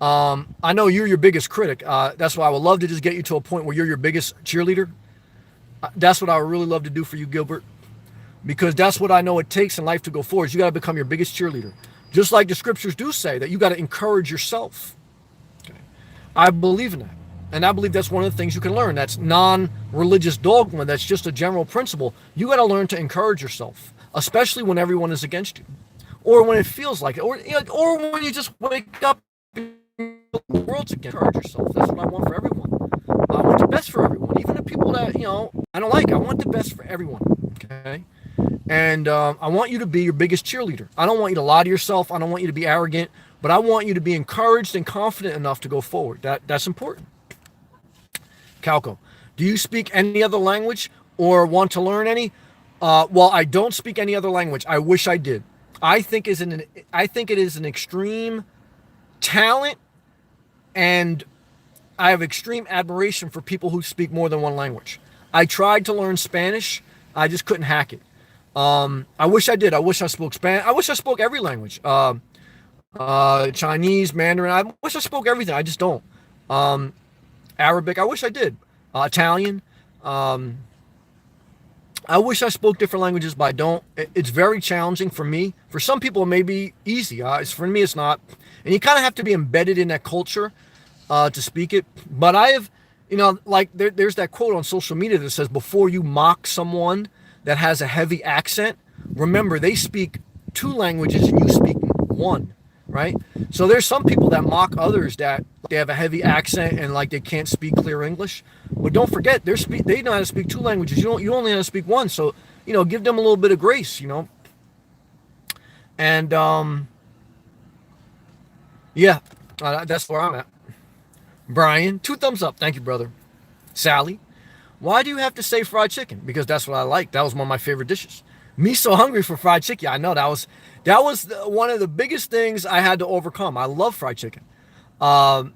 I know you're your biggest critic. That's why I would love to just get you to a point where you're your biggest cheerleader. That's what I would really love to do for you, Gilbert, because that's what I know it takes in life to go forward. You got to become your biggest cheerleader. Just like the scriptures do say that you got to encourage yourself. Okay. I believe in that. And I believe that's one of the things you can learn. That's non-religious dogma. That's just a general principle. You got to learn to encourage yourself, especially when everyone is against you, or when it feels like it, or when you just wake up and the world's against you. Encourage yourself. That's what I want for everyone. I want the best for everyone, even the people that, I don't like. I want the best for everyone, okay? And I want you to be your biggest cheerleader. I don't want you to lie to yourself. I don't want you to be arrogant, but I want you to be encouraged and confident enough to go forward. That's important. Calco, do you speak any other language or want to learn any? Well, I don't speak any other language. I wish I did. I think it is an extreme talent, and I have extreme admiration for people who speak more than one language. I tried to learn Spanish. I just couldn't hack it. I wish I did. I wish I spoke Spanish. I wish I spoke every language. Chinese, Mandarin. I wish I spoke everything. I just don't. Arabic. I wish I did. Italian. I wish I spoke different languages, but I don't. It's very challenging for me. For some people, it may be easy. For me, it's not. And you kind of have to be embedded in that culture to speak it. But I have, there's that quote on social media that says, before you mock someone that has a heavy accent, remember they speak 2 languages and you speak 1, right? So there's some people that mock others that they have a heavy accent and like they can't speak clear English. But don't forget, they know how to speak 2 languages. You only know how to speak 1. So, give them a little bit of grace, And, yeah, that's where I'm at. Brian, 2 thumbs up. Thank you, brother. Sally, why do you have to say fried chicken? Because that's what I like. That was one of my favorite dishes. Me so hungry for fried chicken. I know that was one of the biggest things I had to overcome. I love fried chicken. And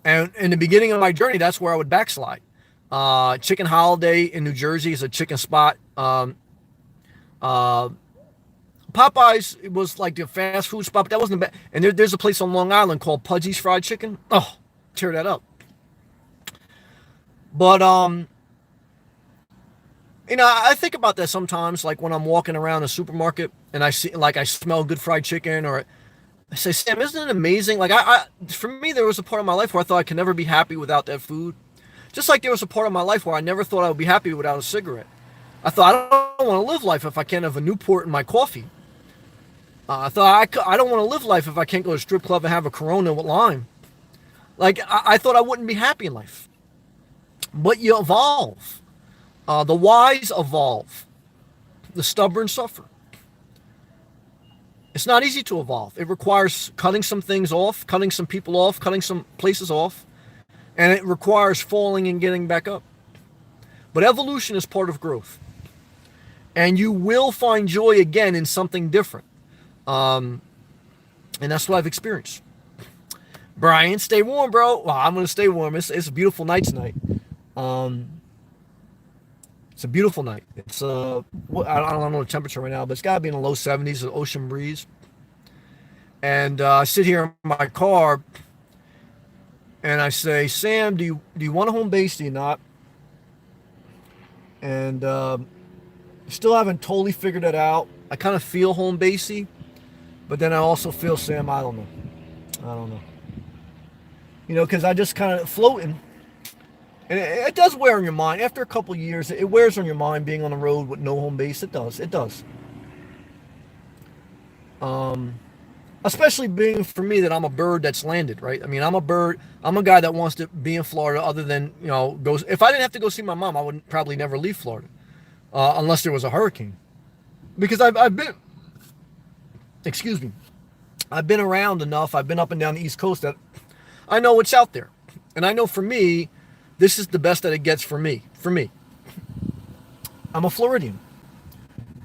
in the beginning of my journey, that's where I would backslide. Chicken Holiday in New Jersey is a chicken spot. Popeyes was like the fast food spot, but that wasn't bad. And there's a place on Long Island called Pudgy's Fried Chicken. Oh, tear that up. But I think about that sometimes, like when I'm walking around a supermarket and I smell good fried chicken, or I say, Sam, isn't it amazing? Like for me, there was a part of my life where I thought I could never be happy without that food. Just like there was a part of my life where I never thought I would be happy without a cigarette. I thought, I don't want to live life if I can't have a Newport in my coffee. I thought, I don't want to live life if I can't go to a strip club and have a Corona with lime. Like I thought I wouldn't be happy in life, but you evolve. The wise evolve. The stubborn suffer. It's not easy to evolve. It requires cutting some things off, cutting some people off, cutting some places off, and it requires falling and getting back up. But evolution is part of growth, and you will find joy again in something different. Um, and that's what I've experienced. Brian, stay warm, bro. Well, I'm gonna stay warm. It's a beautiful night tonight. Um, it's a beautiful night. It's I don't know the temperature right now, but it's gotta be in the low 70s, an ocean breeze. And I sit here in my car, and I say, Sam, do you want a home base? Do you not? And still haven't totally figured it out. I kind of feel home basey, but then I also feel, Sam, I don't know. I don't know. Because I just kind of floating. And it does wear on your mind. After a couple of years, it wears on your mind being on the road with no home base. It does. It does. Especially being for me that I'm a bird that's landed, right? I mean, I'm a bird. I'm a guy that wants to be in Florida other than, go. If I didn't have to go see my mom, I would probably never leave Florida unless there was a hurricane. Because I've been, excuse me, I've been around enough. I've been up and down the East Coast that I know what's out there. And I know for me, this is the best that it gets for me. For me. I'm a Floridian.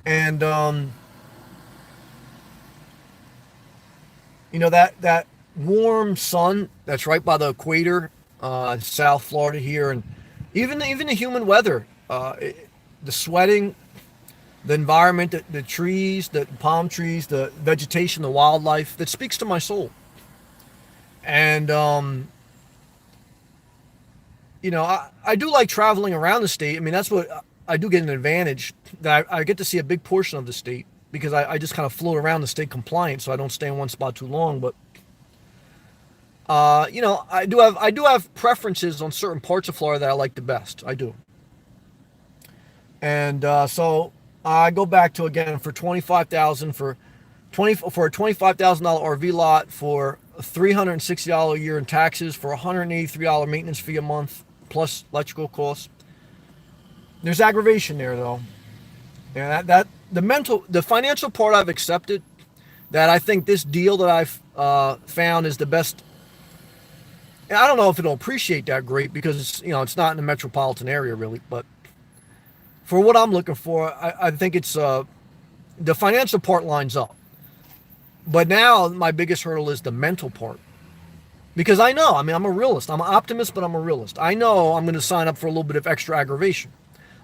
And, that warm sun that's right by the equator, South Florida here, and even the humid weather, the sweating, the environment, the trees, the palm trees, the vegetation, the wildlife, that speaks to my soul. And I do like traveling around the state. I mean, that's what I do get an advantage that I get to see a big portion of the state because I just kind of float around to stay compliant, so I don't stay in one spot too long. But I do have preferences on certain parts of Florida that I like the best. I do, and so I go back to again for 25,000 for a $25,000 RV lot for $360 a year in taxes for $183 maintenance fee a month plus electrical costs. There's aggravation there though. And that the financial part I've accepted, that I think this deal that I've found is the best. And I don't know if it'll appreciate that great because it's not in the metropolitan area really, but for what I'm looking for, I think it's the financial part lines up. But now my biggest hurdle is the mental part. Because I know, I'm a realist. I'm an optimist, but I'm a realist. I know I'm going to sign up for a little bit of extra aggravation.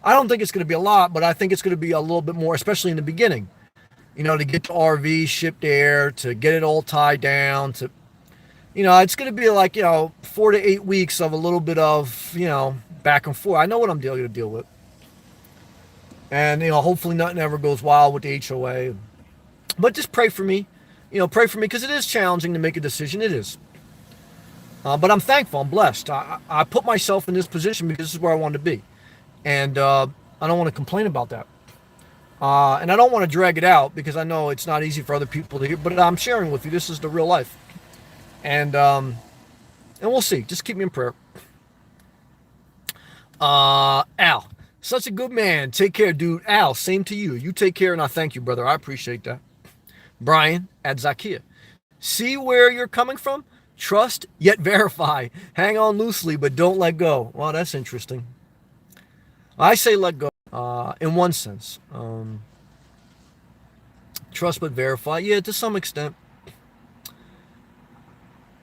I don't think it's going to be a lot, but I think it's going to be a little bit more, especially in the beginning. To get the RV shipped there, to get it all tied down, it's going to be like, 4 to 8 weeks of a little bit of, back and forth. I know what I'm going to deal with. And, hopefully nothing ever goes wild with the HOA. But just pray for me. Pray for me because it is challenging to make a decision. It is. But I'm thankful. I'm blessed. I put myself in this position because this is where I wanted to be. And I don't want to complain about that. And I don't want to drag it out because I know it's not easy for other people to hear. But I'm sharing with you. This is the real life. And we'll see. Just keep me in prayer. Al. Such a good man. Take care, dude. Al, same to you. You take care, and I thank you, brother. I appreciate that. Brian at Zakia. See where you're coming from? Trust, yet verify. Hang on loosely, but don't let go. Well, that's interesting. I say let go in one sense. Trust, but verify. Yeah, to some extent.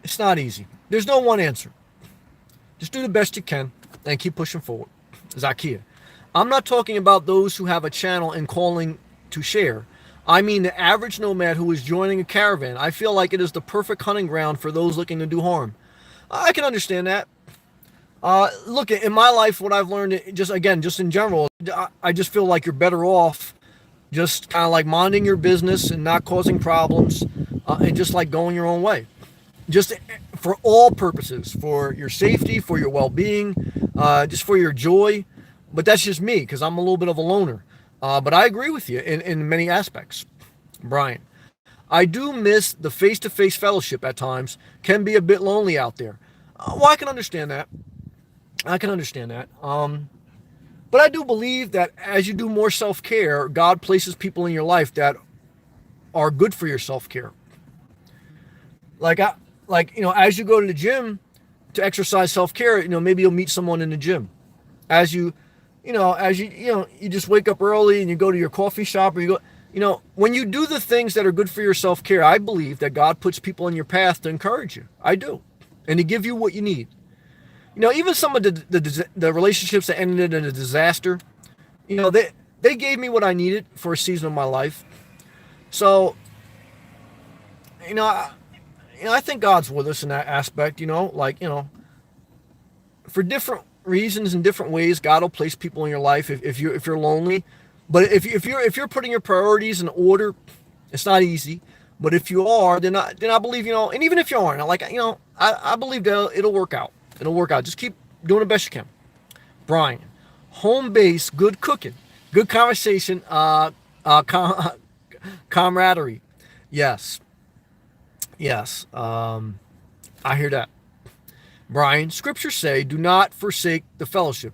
It's not easy. There's no one answer. Just do the best you can and keep pushing forward. Zakia. I'm not talking about those who have a channel and calling to share. I mean the average nomad who is joining a caravan. I feel like it is the perfect hunting ground for those looking to do harm. I can understand that. Look, in my life, what I've learned, just in general, I just feel like you're better off just kind of like minding your business and not causing problems and just like going your own way. Just for all purposes, for your safety, for your well-being, just for your joy. But that's just me because I'm a little bit of a loner. But I agree with you in many aspects, Brian. I do miss the face-to-face fellowship at times. Can be a bit lonely out there. Well, I can understand that. I can understand that. But I do believe that as you do more self-care, God places people in your life that are good for your self-care. Like I, as you go to the gym to exercise self-care, maybe you'll meet someone in the gym. As you, you just wake up early and you go to your coffee shop or you go, when you do the things that are good for your self-care, I believe that God puts people in your path to encourage you. I do. And to give you what you need. Even some of the relationships that ended in a disaster, they gave me what I needed for a season of my life. So, you know, I, I think God's with us in that aspect. For different reasons and different ways, God will place people in your life if you're lonely. But if you're putting your priorities in order, it's not easy. But if you are, then I believe, and even if you aren't, I believe that it'll work out. It'll work out. Just keep doing the best you can. Brian, home base, good cooking, good conversation, camaraderie. Yes, yes. I hear that. Brian, scriptures say, do not forsake the fellowship.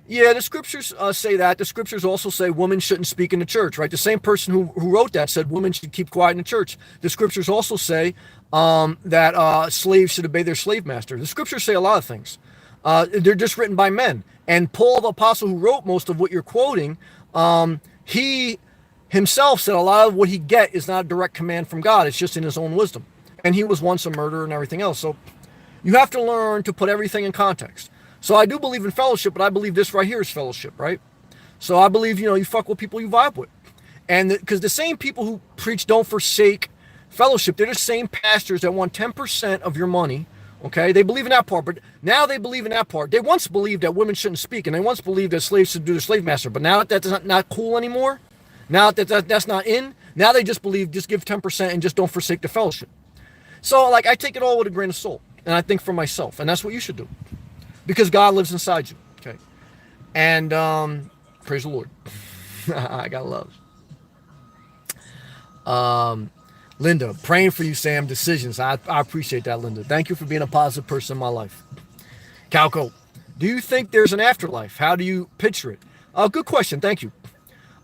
Yeah, the scriptures say that. The scriptures also say women shouldn't speak in the church, right? The same person who wrote that said women should keep quiet in the church. The scriptures also say that slaves should obey their slave master. The scriptures say a lot of things. They're just written by men. And Paul, the apostle who wrote most of what you're quoting, he himself said a lot of what he get is not a direct command from God. It's just in his own wisdom. And he was once a murderer and everything else. So you have to learn to put everything in context. So I do believe in fellowship, but I believe this right here is fellowship, right? So I believe, you fuck with people you vibe with. And because the same people who preach don't forsake fellowship, they're the same pastors that want 10% of your money, okay? They believe in that part, but now they believe in that part. They once believed that women shouldn't speak, and they once believed that slaves should do their slave master, but now that that's not cool anymore, now that that's not in, now they just believe just give 10% and just don't forsake the fellowship. So, I take it all with a grain of salt, and I think for myself, and that's what you should do. Because God lives inside you. Okay. And praise the Lord. I got love. Linda, praying for you, Sam. Decisions. I appreciate that, Linda. Thank you for being a positive person in my life. Calco, do you think there's an afterlife? How do you picture it? Good question. Thank you.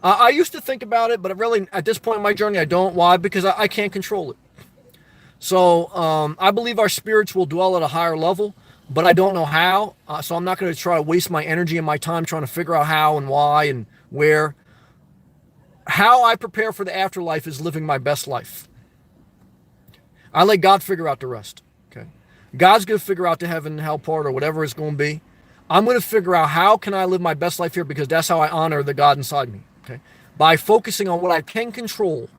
I used to think about it, but really at this point in my journey, I don't. Why? Because I can't control it. So I believe our spirits will dwell at a higher level. But I don't know how, so I'm not going to try to waste my energy and my time trying to figure out how and why and where. How I prepare for the afterlife is living my best life. I let God figure out the rest. Okay, God's going to figure out the heaven and hell part or whatever it's going to be. I'm going to figure out how can I live my best life here because that's how I honor the God inside me. Okay, by focusing on what I can control,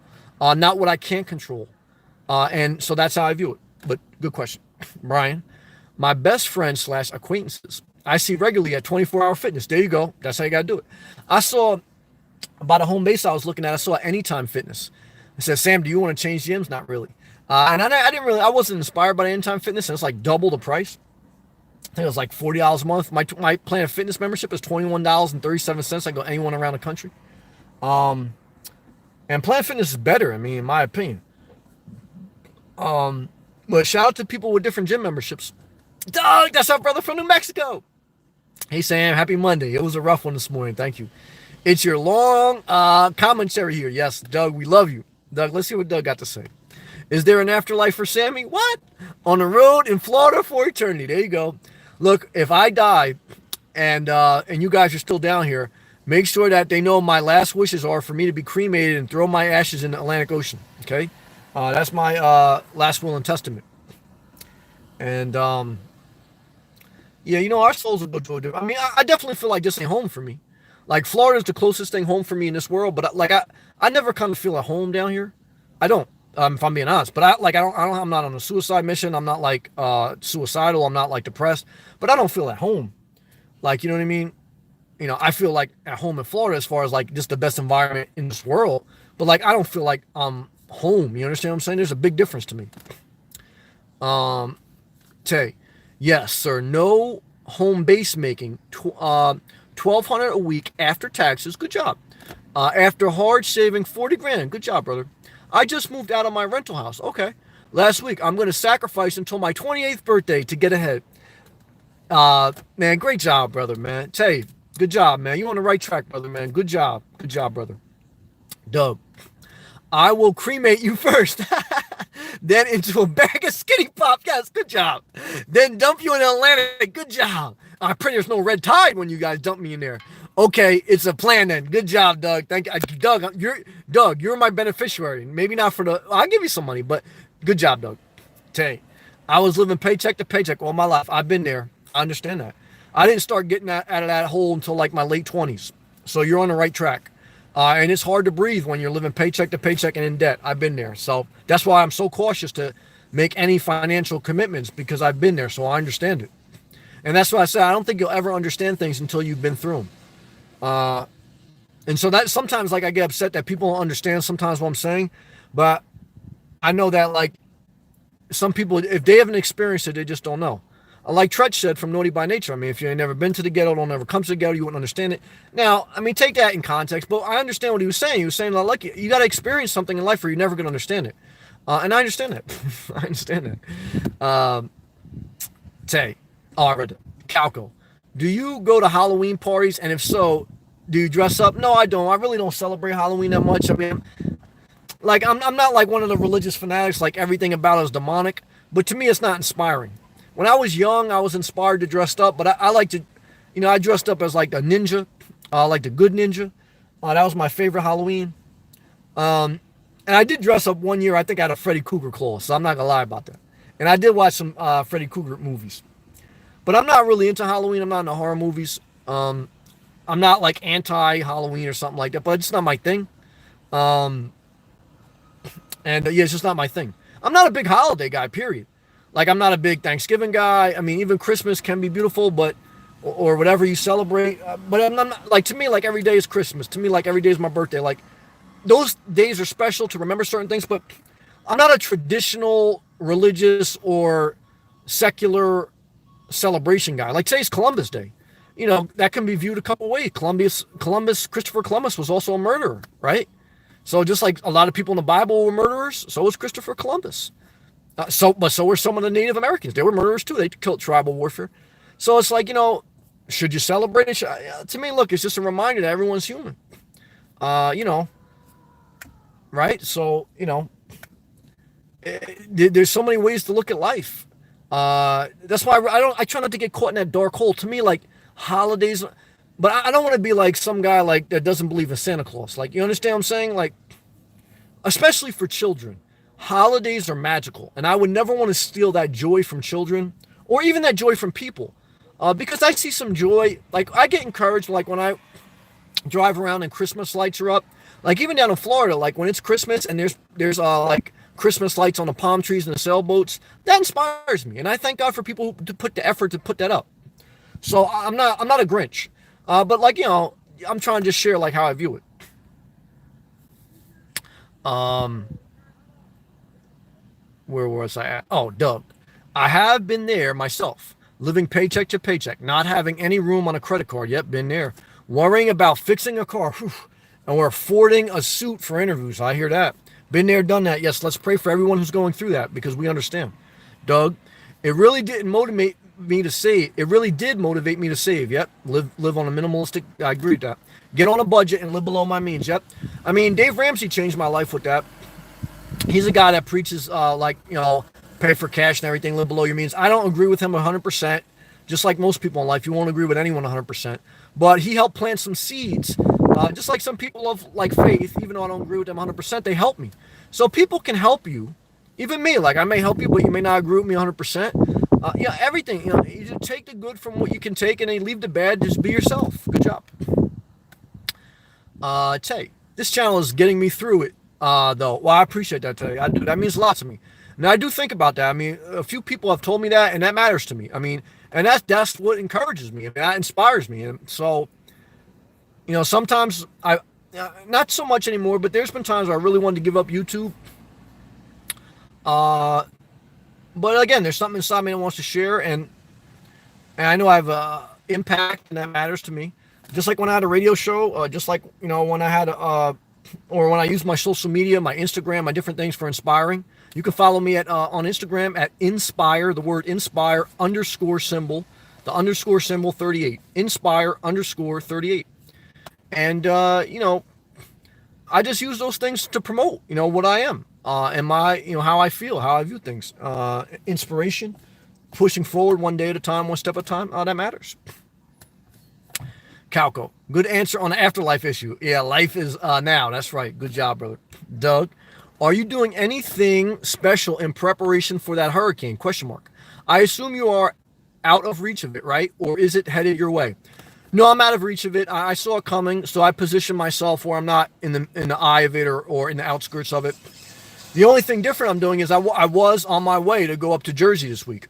not what I can't control, and so that's how I view it. But good question, Brian. My best friends / acquaintances I see regularly at 24-hour fitness. There you go. That's how you got to do it. I saw about a home base I was looking at. I saw Anytime Fitness. I said, Sam, do you want to change gyms? Not really. And I wasn't inspired by Anytime Fitness. And it's like double the price. I think it was like $40 a month. My Planet Fitness membership is $21.37. I go anyone around the country. And Planet Fitness is better, in my opinion. But shout out to people with different gym memberships. Doug, that's our brother from New Mexico. Hey, Sam, happy Monday. It was a rough one this morning. Thank you. It's your long commentary here. Yes, Doug, we love you. Doug, let's see what Doug got to say. Is there an afterlife for Sammy? What? On the road in Florida for eternity. There you go. Look, if I die and you guys are still down here, make sure that they know my last wishes are for me to be cremated and throw my ashes in the Atlantic Ocean. Okay? That's my last will and testament. And yeah, our souls will go to a different. I definitely feel like this ain't home for me. Like Florida's the closest thing home for me in this world, but I never kind of feel at home down here. I don't, if I'm being honest. But I'm not on a suicide mission. I'm not like suicidal. I'm not like depressed. But I don't feel at home. Like, you know what I mean? I feel like at home in Florida as far as like just the best environment in this world. But like I don't feel like I'm home. You understand what I'm saying? There's a big difference to me. Tay. Yes, sir. No home base making. $1,200 a week after taxes. Good job. After hard saving $40,000. Good job, brother. I just moved out of my rental house. Okay. last week, I'm going to sacrifice until my 28th birthday to get ahead. Man, great job, brother, man. Tell you, good job, man. You on the right track, brother, man. Good job. Good job, brother. Doug, I will cremate you first, then into a bag of skinny pop. Yes, good job. Then dump you in Atlantic. Good job. I pray there's no red tide when you guys dump me in there. Okay, it's a plan then. Good job, Doug. Thank you, Doug. You're my beneficiary. Maybe not for the. I'll give you some money, but good job, Doug. Tay, I was living paycheck to paycheck all my life. I've been there. I understand that. I didn't start getting out of that hole until like my late 20s. So you're on the right track. And it's hard to breathe when you're living paycheck to paycheck and in debt. I've been there. So that's why I'm so cautious to make any financial commitments, because I've been there. So I understand it. And that's why I say I don't think you'll ever understand things until you've been through them. And so that sometimes, like, I get upset that people don't understand sometimes what I'm saying. But I know that, like, some people, if they haven't experienced it, they just don't know. Like Tretch said from Naughty by Nature, I mean, if you ain't never been to the ghetto, don't ever come to the ghetto, you wouldn't understand it. Now, I mean, take that in context, but I understand what he was saying. He was saying, like, you got to experience something in life or you're never going to understand it. And I understand that. I understand that. Tay, Arvid, Calco, do you go to Halloween parties? And if so, do you dress up? No, I don't. I really don't celebrate Halloween that much. I mean, like, I'm not like one of the religious fanatics, like everything about it is demonic. But to me, it's not inspiring. When I was young, I was inspired to dress up, but I like to, I dressed up as like a ninja, like the good ninja. That was my favorite Halloween. And I did dress up one year. I think I had a Freddy Krueger claw, so I'm not gonna lie about that. And I did watch some Freddy Krueger movies, but I'm not really into Halloween. I'm not into horror movies. I'm not like anti-Halloween or something like that, but it's not my thing. Yeah, it's just not my thing. I'm not a big holiday guy, period. Like, I'm not a big Thanksgiving guy. I mean, even Christmas can be beautiful, but, or whatever you celebrate. But I'm not, like, to me, like, every day is Christmas. To me, like, every day is my birthday. Like, those days are special to remember certain things, but I'm not a traditional religious or secular celebration guy. Like, today's Columbus Day. That can be viewed a couple ways. Christopher Columbus was also a murderer, right? So just like a lot of people in the Bible were murderers, so was Christopher Columbus. So were some of the Native Americans. They were murderers too. They killed tribal warfare. So it's like, should you celebrate it? To me, look, it's just a reminder that everyone's human. Right? So, there's so many ways to look at life. That's why I try not to get caught in that dark hole. To me, like, holidays, but I don't want to be like some guy like that doesn't believe in Santa Claus. Like, you understand what I'm saying? Like, especially for children. Holidays are magical, and I would never want to steal that joy from children or even that joy from people, because I see some joy. Like, I get encouraged, like, when I drive around and Christmas lights are up, like even down in Florida, like when it's Christmas and there's like Christmas lights on the palm trees and the sailboats. That inspires me, and I thank God for people to put the effort to put that up. So I'm not a Grinch, but, like, I'm trying to just share like how I view it. Where was I at? Oh, Doug. I have been there myself, living paycheck to paycheck, not having any room on a credit card. Yep, been there. Worrying about fixing a car. Whew, and we're affording a suit for interviews. I hear that. Been there, done that. Yes, let's pray for everyone who's going through that, because we understand. Doug, it really didn't motivate me to save. It really did motivate me to save. Yep, live on a minimalistic. I agree with that. Get on a budget and live below my means. Yep. I mean, Dave Ramsey changed my life with that. He's a guy that preaches, pay for cash and everything, live below your means. I don't agree with him 100%. Just like most people in life, you won't agree with anyone 100%. But he helped plant some seeds. Just like some people of, like, faith, even though I don't agree with them 100%, they help me. So people can help you. Even me, like, I may help you, but you may not agree with me 100%. Everything, you just take the good from what you can take and then leave the bad. Just be yourself. Good job. Tay, this channel is getting me through it. Though. Well, I appreciate that today. I do. That means a lot to me. Now, I do think about that. I mean, a few people have told me that, and that matters to me. I mean, and that's what encourages me. I mean, that inspires me. And so, sometimes not so much anymore, but there's been times where I really wanted to give up YouTube. But again, there's something inside me that wants to share, and I know I have impact, and that matters to me. Just like when I had a radio show, just like, when I had or when I use my social media, my Instagram, my different things for inspiring. You can follow me at on Instagram at inspire, the word inspire underscore symbol, the underscore symbol 38, inspire underscore 38. And, I just use those things to promote, what I am, and my, how I feel, how I view things, inspiration, pushing forward one day at a time, one step at a time. That matters. Calco, good answer on the afterlife issue. Yeah, life is now. That's right. Good job, brother. Doug, are you doing anything special in preparation for that hurricane? Question mark. I assume you are out of reach of it, right? Or is it headed your way? No, I'm out of reach of it. I saw it coming, so I positioned myself where I'm not in the eye of it or in the outskirts of it. The only thing different I'm doing is I was on my way to go up to Jersey this week.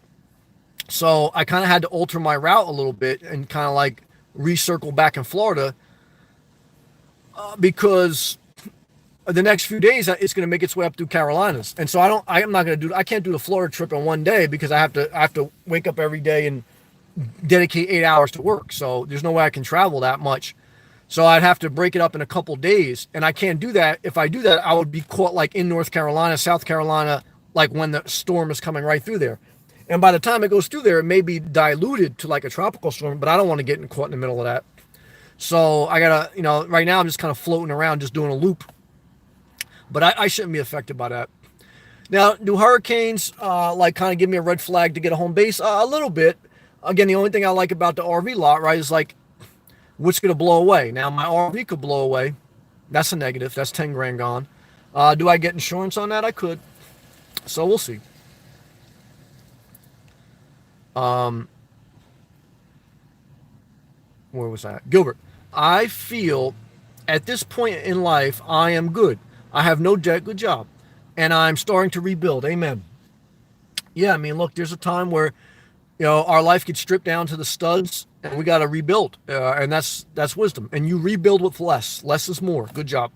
So I kind of had to alter my route a little bit and kind of like recircle back in Florida because the next few days it's going to make its way up through Carolinas. And so I can't do the Florida trip in one day because I have to wake up every day and dedicate 8 hours to work. So there's no way I can travel that much. So I'd have to break it up in a couple days. And I can't do that. If I do that, I would be caught like in North Carolina, South Carolina, like when the storm is coming right through there. And by the time it goes through there, it may be diluted to like a tropical storm, but I don't want to get caught in the middle of that. So I gotta, right now I'm just kind of floating around, just doing a loop. But I shouldn't be affected by that. Now, do hurricanes like kind of give me a red flag to get a home base? A little bit. Again, the only thing I like about the RV lot, right, is like, what's going to blow away? Now, my RV could blow away. That's a negative. That's 10 grand gone. Do I get insurance on that? I could. So we'll see. Where was that? Gilbert, I feel at this point in life, I am good. I have no debt. Good job. And I'm starting to rebuild. Amen. Yeah, I mean, look, there's a time where our life gets stripped down to the studs and we got to rebuild. And that's wisdom. And you rebuild with less. Less is more. Good job.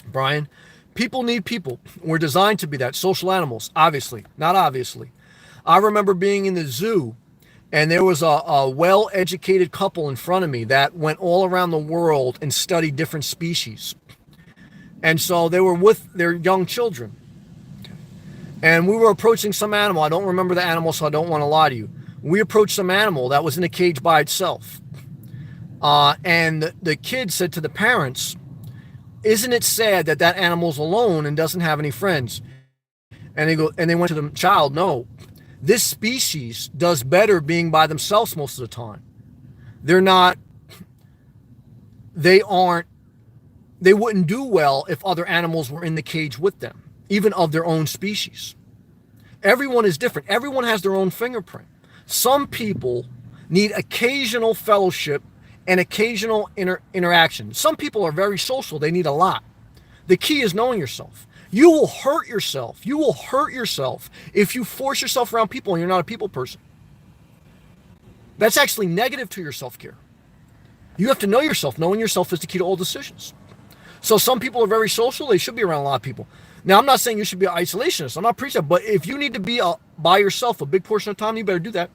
Brian, people need people. We're designed to be that. Social animals, obviously. Not obviously. I remember being in the zoo and there was a well-educated couple in front of me that went all around the world and studied different species. And so they were with their young children. And we were approaching some animal. I don't remember the animal, so I don't want to lie to you. We approached some animal that was in a cage by itself. And the kid said to the parents, isn't it sad that that animal's alone and doesn't have any friends? And they went to the child, no. This species does better being by themselves most of the time. They wouldn't do well if other animals were in the cage with them, even of their own species. Everyone is different. Everyone has their own fingerprint. Some people need occasional fellowship and occasional interaction. Some people are very social. They need a lot. The key is knowing yourself. You will hurt yourself. You will hurt yourself if you force yourself around people and you're not a people person. That's actually negative to your self-care. You have to know yourself. Knowing yourself is the key to all decisions. So some people are very social. They should be around a lot of people. Now, I'm not saying you should be an isolationist. I'm not preaching that. But if you need to be by yourself a big portion of the time, you better do that.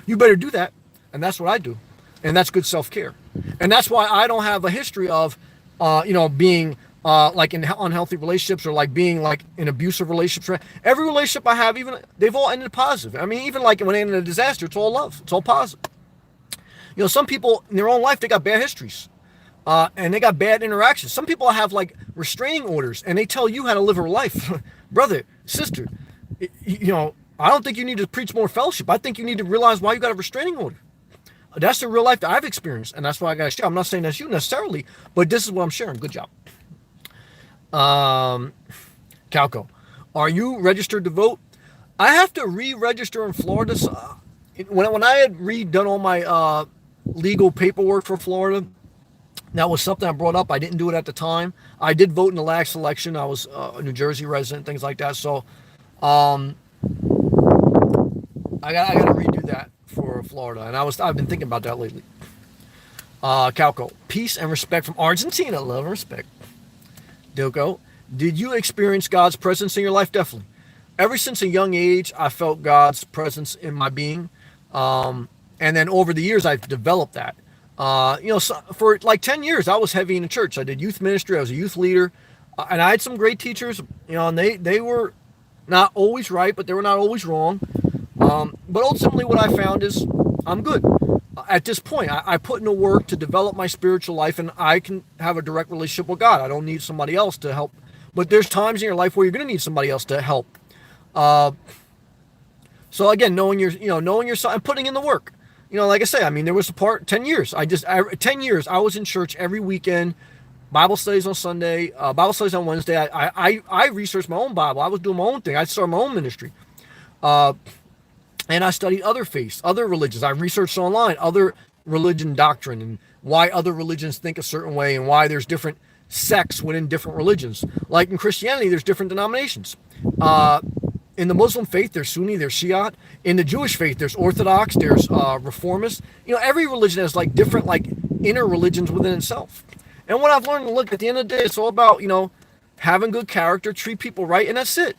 You better do that. And that's what I do. And that's good self-care. And that's why I don't have a history of, being like in unhealthy relationships or like being like in abusive relationships. Every relationship I have, even they've all ended positive. I mean, even like when they ended in a disaster, it's all love. It's all positive. Some people in their own life, they got bad histories. And they got bad interactions. Some people have like restraining orders and they tell you how to live a life. Brother, sister, I don't think you need to preach more fellowship. I think you need to realize why you got a restraining order. That's the real life that I've experienced. And that's why I got to share. I'm not saying that's you necessarily, but this is what I'm sharing. Good job. Calco, are you registered to vote? I have to re-register in Florida. So, when I had redone all my legal paperwork for Florida, that was something I brought up. I didn't do it at the time. I did vote in the last election. I was a New Jersey resident, things like that. So I got to redo that for Florida. And I've been thinking about that lately. Calco, peace and respect from Argentina. Love and respect. Dilko, did you experience God's presence in your life? Definitely. Ever since a young age, I felt God's presence in my being. And then over the years, I've developed that. For like 10 years, I was heavy in the church. I did youth ministry. I was a youth leader. And I had some great teachers, and they were not always right, but they were not always wrong. But ultimately, what I found is I'm good. At this point, I put in the work to develop my spiritual life, and I can have a direct relationship with God. I don't need somebody else to help. But there's times in your life where you're going to need somebody else to help. Uh, so again, knowing yourself and putting in the work. Like I say, I mean, there was a part 10 years. 10 years I was in church every weekend. Bible studies on Sunday, Bible studies on Wednesday. I researched my own Bible. I was doing my own thing. I started my own ministry. Uh, and I studied other faiths, other religions. I researched online other religion doctrine and why other religions think a certain way and why there's different sects within different religions. Like in Christianity, there's different denominations. Uh, in the Muslim faith, there's Sunni, there's Shiite. In the Jewish faith, there's Orthodox, there's Reformist. Every religion has like different like inner religions within itself. And what I've learned, look, at the end of the day, it's all about, having good character, treat people right, and that's it.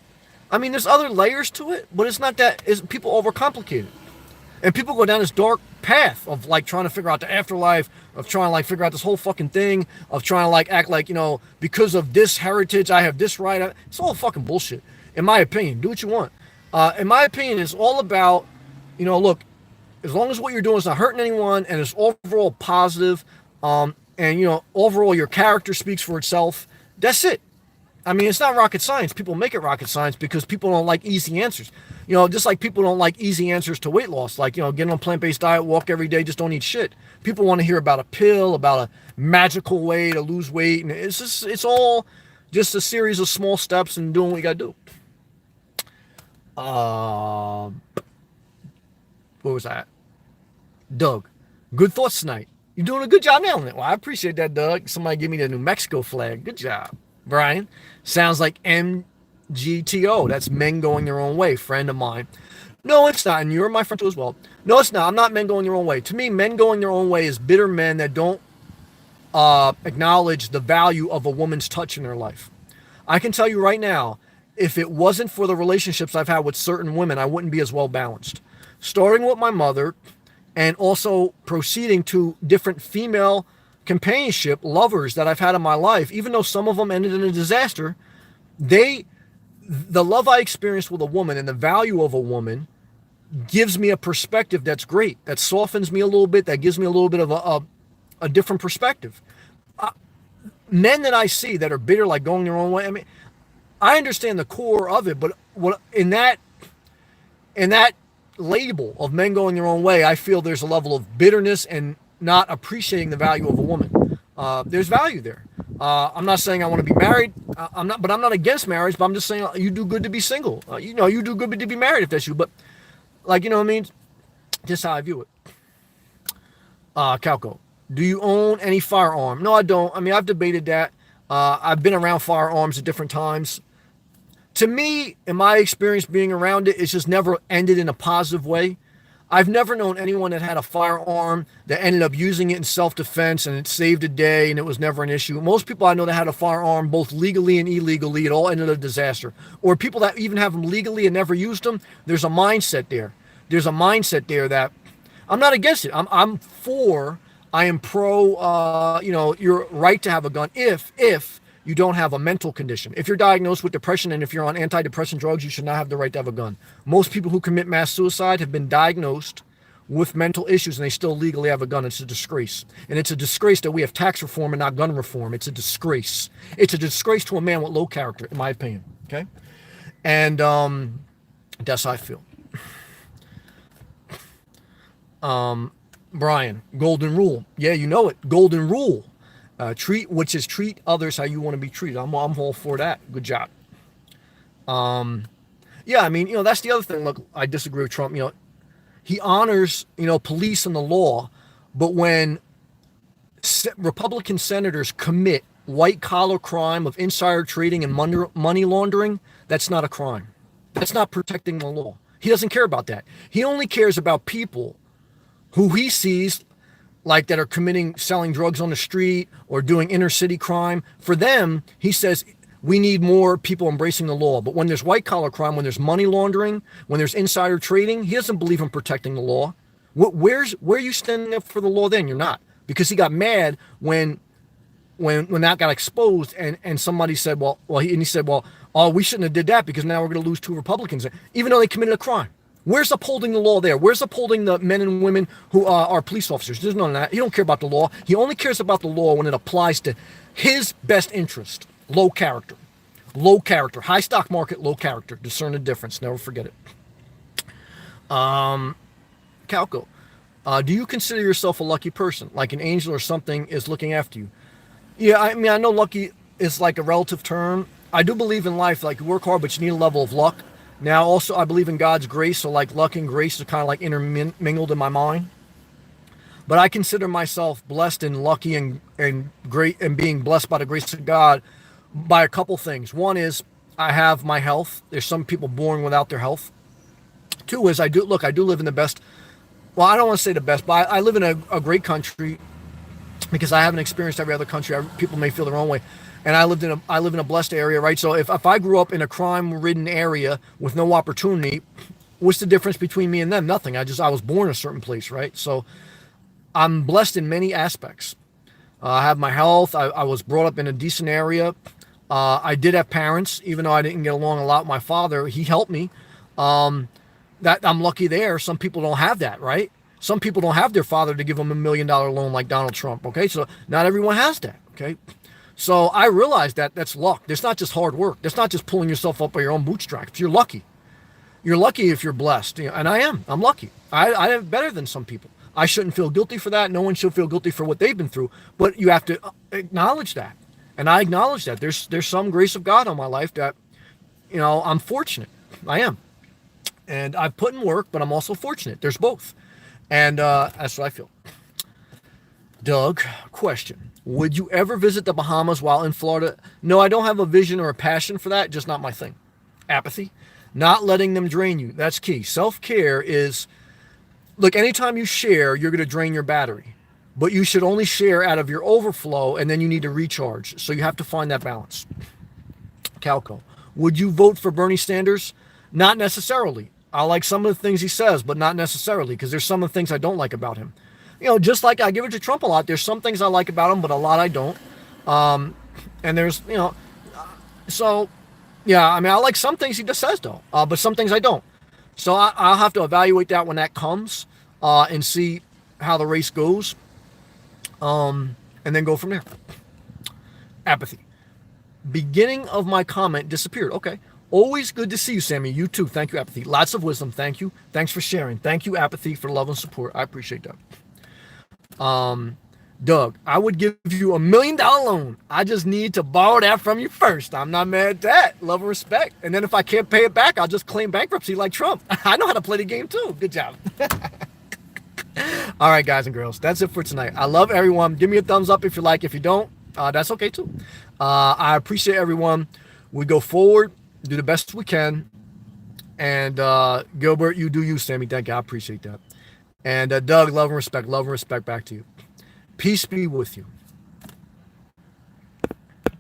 I mean, there's other layers to it, but it's not that. People overcomplicate it. And people go down this dark path of like trying to figure out the afterlife, of trying to like figure out this whole fucking thing, of trying to like act like, because of this heritage, I have this right. It's all fucking bullshit, in my opinion. Do what you want. In my opinion, it's all about, look, as long as what you're doing is not hurting anyone and it's overall positive, and overall your character speaks for itself, that's it. I mean, it's not rocket science. People make it rocket science because people don't like easy answers. Just like people don't like easy answers to weight loss, like, get on a plant-based diet, walk every day, just don't eat shit. People want to hear about a pill, about a magical way to lose weight, and it's all just a series of small steps and doing what you got to do. What was that? Doug, good thoughts tonight. You're doing a good job nailing it. Well, I appreciate that, Doug. Somebody give me the New Mexico flag. Good job. Brian, sounds like MGTO. That's men going their own way. Friend of mine. No, it's not. And you're my friend too as well. No, it's not. I'm not men going their own way. To me, men going their own way is bitter men that don't acknowledge the value of a woman's touch in their life. I can tell you right now, if it wasn't for the relationships I've had with certain women, I wouldn't be as well balanced. Starting with my mother and also proceeding to different female companionship lovers that I've had in my life, even though some of them ended in a disaster, the love I experienced with a woman and the value of a woman gives me a perspective that's great, that softens me a little bit, that gives me a little bit of a different perspective. Men that I see that are bitter, like going their own way, I mean, I understand the core of it, but what in that label of men going their own way, I feel there's a level of bitterness and not appreciating the value of a woman. There's value there. I'm not saying I want to be married. I'm not against marriage. But I'm just saying you do good to be single. You do good to be married if that's you. But like, what I mean? Just how I view it. Calco, do you own any firearm? No, I don't. I mean, I've debated that. I've been around firearms at different times. To me, in my experience being around it, it's just never ended in a positive way. I've never known anyone that had a firearm that ended up using it in self-defense and it saved a day and it was never an issue. Most people I know that had a firearm both legally and illegally, it all ended in a disaster. Or people that even have them legally and never used them, there's a mindset there. There's a mindset there that I'm not against it. I am pro, your right to have a gun if you don't have a mental condition. If you're diagnosed with depression and if you're on antidepressant drugs, you should not have the right to have a gun. Most people who commit mass suicide have been diagnosed with mental issues and they still legally have a gun. It's a disgrace. And it's a disgrace that we have tax reform and not gun reform. It's a disgrace. It's a disgrace to a man with low character, in my opinion. Okay? And that's how I feel. Brian, golden rule. Yeah, you know it. Golden rule. Treat others how you want to be treated. I'm all for that. Good job. Yeah, I mean, that's the other thing. Look, I disagree with Trump. He honors, police and the law, but when Republican senators commit white collar crime of insider trading and money laundering, that's not a crime. That's not protecting the law. He doesn't care about that. He only cares about people who he sees like that are selling drugs on the street or doing inner city crime. For them, he says, we need more people embracing the law. But when there's white collar crime, when there's money laundering, when there's insider trading, he doesn't believe in protecting the law. Where are you standing up for the law then? You're not. Because he got mad when when that got exposed, and somebody said, he said, well, oh, we shouldn't have did that because now we're going to lose 2 Republicans, even though they committed a crime. Where's upholding the law there? Where's upholding the men and women who are police officers? There's none of that. He don't care about the law. He only cares about the law when it applies to his best interest. Low character. Low character. High stock market, low character. Discern the difference. Never forget it. Calco. Do you consider yourself a lucky person? Like an angel or something is looking after you? Yeah, I mean, I know lucky is like a relative term. I do believe in life, like you work hard, but you need a level of luck. Now, also, I believe in God's grace, so like luck and grace are kind of like intermingled in my mind. But I consider myself blessed and lucky and great and being blessed by the grace of God by a couple things. One is I have my health. There's some people born without their health. Two is I do live in the best, well, I don't want to say the best, but I live in a great country because I haven't experienced every other country. People may feel their own way. And I live in a blessed area, right? So if I grew up in a crime-ridden area with no opportunity, what's the difference between me and them? Nothing. I was born in a certain place, right? So I'm blessed in many aspects. I have my health. I was brought up in a decent area. I did have parents, even though I didn't get along a lot with my father. He helped me. That I'm lucky there. Some people don't have that, right? Some people don't have their father to give them $1 million loan like Donald Trump, okay? So not everyone has that, okay? So I realized that that's luck. That's not just hard work. That's not just pulling yourself up by your own bootstraps. You're lucky. You're lucky if you're blessed. And I am. I'm lucky. I am better than some people. I shouldn't feel guilty for that. No one should feel guilty for what they've been through. But you have to acknowledge that. And I acknowledge that. There's some grace of God on my life that, I'm fortunate. I am. And I've put in work, but I'm also fortunate. There's both. And that's what I feel. Doug, question. Would you ever visit the Bahamas while in Florida? No, I don't have a vision or a passion for that. Just not my thing. Apathy. Not letting them drain you. That's key. Self-care is, look, anytime you share, you're going to drain your battery. But you should only share out of your overflow, and then you need to recharge. So you have to find that balance. Calco. Would you vote for Bernie Sanders? Not necessarily. I like some of the things he says, but not necessarily, because there's some of the things I don't like about him. Just like I give it to Trump a lot, there's some things I like about him, but a lot I don't. And there's, so, yeah, I mean, I like some things he just says, though, but some things I don't. So I'll have to evaluate that when that comes and see how the race goes, and then go from there. Apathy. Beginning of my comment disappeared. Okay. Always good to see you, Sammy. You too. Thank you, Apathy. Lots of wisdom. Thank you. Thanks for sharing. Thank you, Apathy, for love and support. I appreciate that. Doug, I would give you $1 million loan. I just need to borrow that from you first. I'm not mad at that. Love and respect. And then if I can't pay it back, I'll just claim bankruptcy like Trump. I know how to play the game too. Good job. All right, guys and girls, that's it for tonight. I love everyone. Give me a thumbs up if you like. If you don't, that's okay too. I appreciate everyone. We go forward, do the best we can. And Gilbert, you do you, Sammy. Thank you. I appreciate that. And Doug, love and respect back to you. Peace be with you.